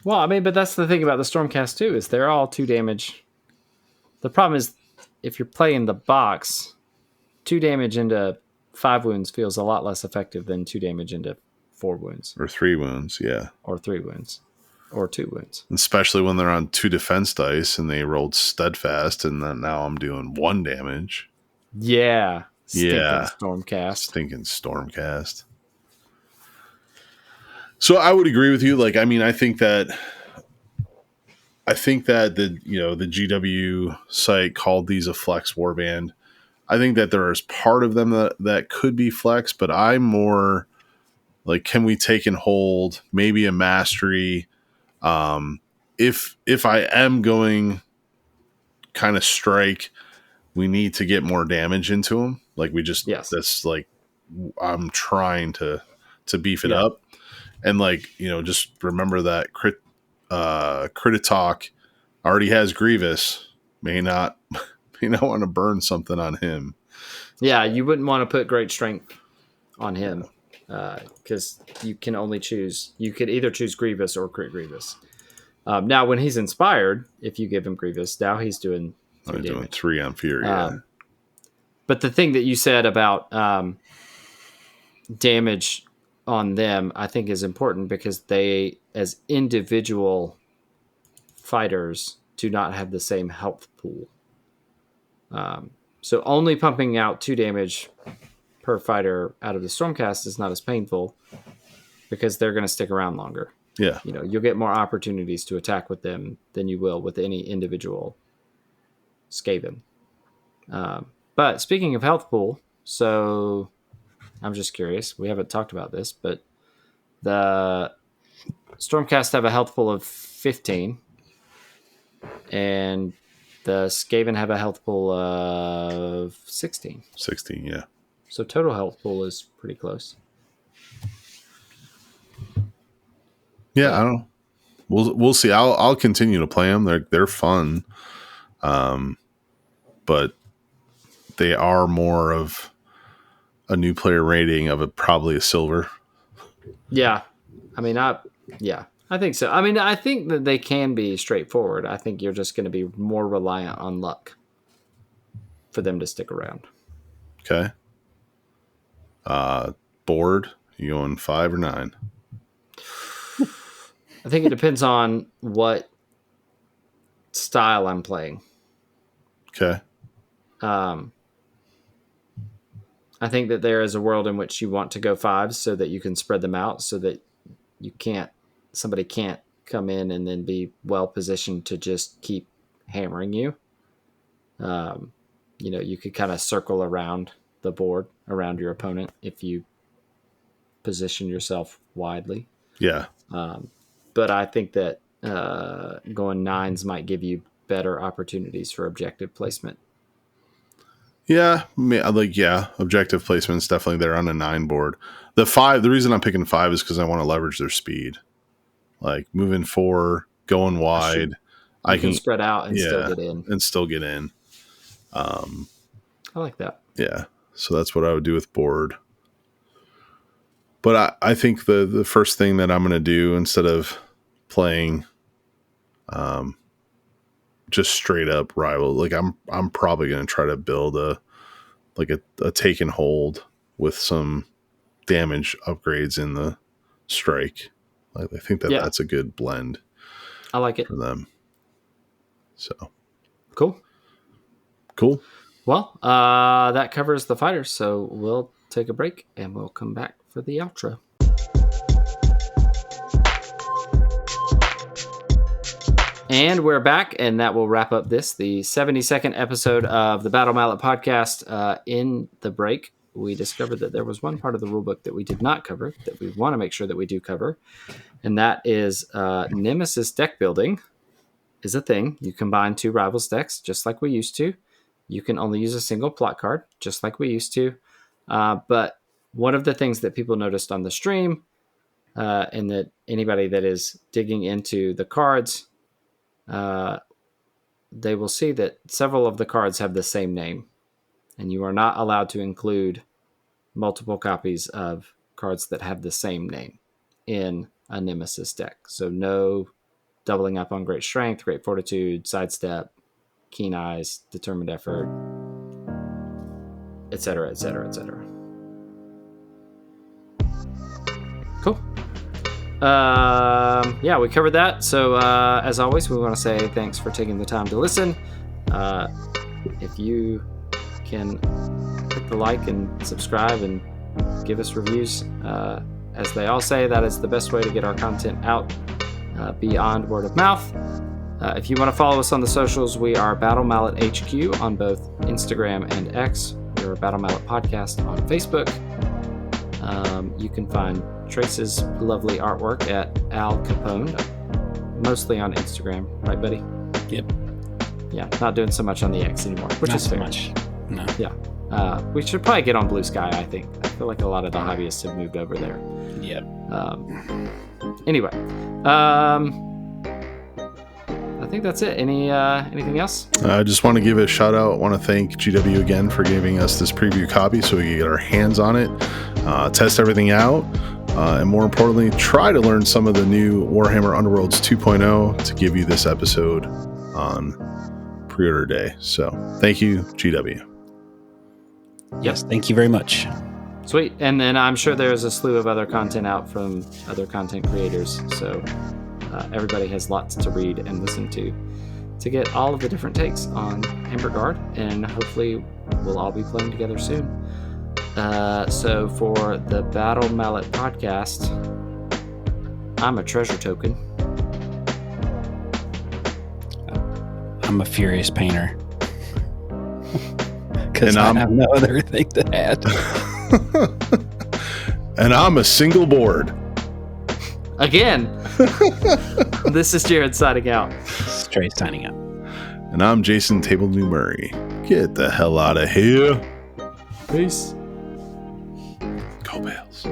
Well, I mean, but that's the thing about the Stormcast too, is they're all 2 damage. The problem is if you're playing the box, 2 damage into 5 wounds feels a lot less effective than 2 damage into 4 wounds. Or 3 wounds, yeah. Or 3 wounds. Or 2 wounds. Especially when they're on 2 defense dice and they rolled steadfast, and then now I'm doing 1 damage. Yeah. Stormcast. Stinking Stormcast. So I would agree with you. Like, I mean, I think that the GW site called these a flex warband. I think that there is part of them that could be flex, but I'm more like, can we take and hold maybe a mastery? If I am going kind of strike, we need to get more damage into them. Like that's like, I'm trying to beef it up. And like, just remember that Crititalk already has Grievous, may not want to burn something on him. Yeah. You wouldn't want to put great strength on him. Because you can only choose. You could either choose Grievous or Crit Grievous. Now, when he's inspired, if you give him Grievous, now he's doing 3 damage. Doing 3 on Fury. But the thing that you said about damage on them, I think is important because they, as individual fighters, do not have the same health pool. So only pumping out 2 damage per fighter out of the Stormcast is not as painful because they're going to stick around longer. Yeah. You'll get more opportunities to attack with them than you will with any individual Skaven. But speaking of health pool, so I'm just curious. We haven't talked about this, but the Stormcast have a health pool of 15 and the Skaven have a health pool of 16. 16, yeah. So total health pool is pretty close. Yeah, I don't know. We'll see. I'll continue to play them. They're fun, but they are more of a new player rating of probably a silver. Yeah, I mean, I think so. I mean, I think that they can be straightforward. I think you're just going to be more reliant on luck for them to stick around. Okay. Board, you going 5 or 9? I think it depends on what style I'm playing. Okay. I think that there is a world in which you want to go 5s so that you can spread them out so that somebody can't come in and then be well positioned to just keep hammering you. You could kind of circle around the board around your opponent if you position yourself widely. Yeah. But I think that going 9s might give you better opportunities for objective placement. Yeah, objective placement's definitely there on a 9 board. The reason I'm picking 5 is because I want to leverage their speed. Like moving 4, going wide, I can spread out and still get in. I like that. Yeah, so that's what I would do with board. But I think the first thing that I'm going to do instead of playing just straight up rival, like I'm probably going to try to build a take and hold with some damage upgrades in the strike. Like, I think that's a good blend. I like it for them. So cool. Well, that covers the fighters. So we'll take a break and we'll come back for the outro. And we're back, and that will wrap up the 72nd episode of the Battle Mallet podcast. In the break, we discovered that there was one part of the rulebook that we did not cover that we want to make sure that we do cover, and that is Nemesis deck building is a thing. You combine 2 Rivals decks, just like we used to. You can only use a single plot card, just like we used to. But one of the things that people noticed on the stream, and that anybody that is digging into the cards, they will see that several of the cards have the same name, and you are not allowed to include multiple copies of cards that have the same name in a Nemesis deck. So no doubling up on Great Strength, Great Fortitude, Sidestep, Keen Eyes, Determined Effort, etc., etc., etc. Cool. Yeah, we covered that. So as always, we want to say thanks for taking the time to listen. If you can hit the like and subscribe and give us reviews, as they all say, that is the best way to get our content out beyond word of mouth. If you want to follow us on the socials, we are Battle Mallet HQ on both Instagram and X. We are Battle Mallet Podcast on Facebook. You can find Trace's lovely artwork at Al Capone, mostly on Instagram, right, buddy? Yep. Yeah, not doing so much on the X anymore, which Not is so fair. much. No. Yeah. We should probably get on Blue Sky, I think. I feel like a lot of the hobbyists have moved over there. Yep. Anyway, I think that's it. Anything else? I just want to give a shout out. I want to thank GW again for giving us this preview copy so we can get our hands on it, test everything out, and more importantly, try to learn some of the new Warhammer Underworlds 2.0 to give you this episode on pre-order day. So thank you, GW. Yes, thank you very much. Sweet. And then I'm sure there's a slew of other content out from other content creators. So everybody has lots to read and listen to get all of the different takes on Embergard. And hopefully we'll all be playing together soon. So for the Battle Mallet podcast, I'm a treasure token. I'm a furious painter. Because I have no other thing to add. And I'm a single board. Again. This is Jerod signing out. Straight signing out. And I'm Jason Table New Murray. Get the hell out of here. Peace. Go Bales.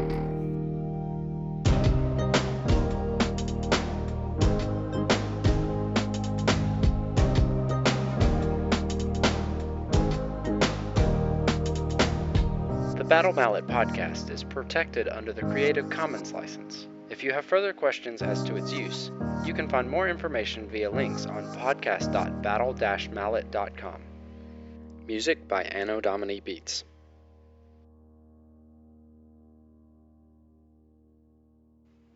The Battle Mallet podcast is protected under the Creative Commons license. If you have further questions as to its use, you can find more information via links on podcast.battle-mallet.com. Music by Anno Domini Beats.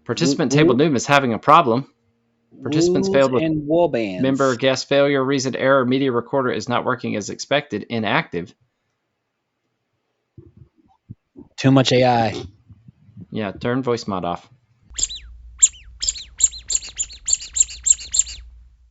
Participant Table Doom is having a problem. Participants failed with and Warbands. member guest failure, reason error, media recorder is not working as expected, inactive. Too much AI. Yeah, turn voice mod off.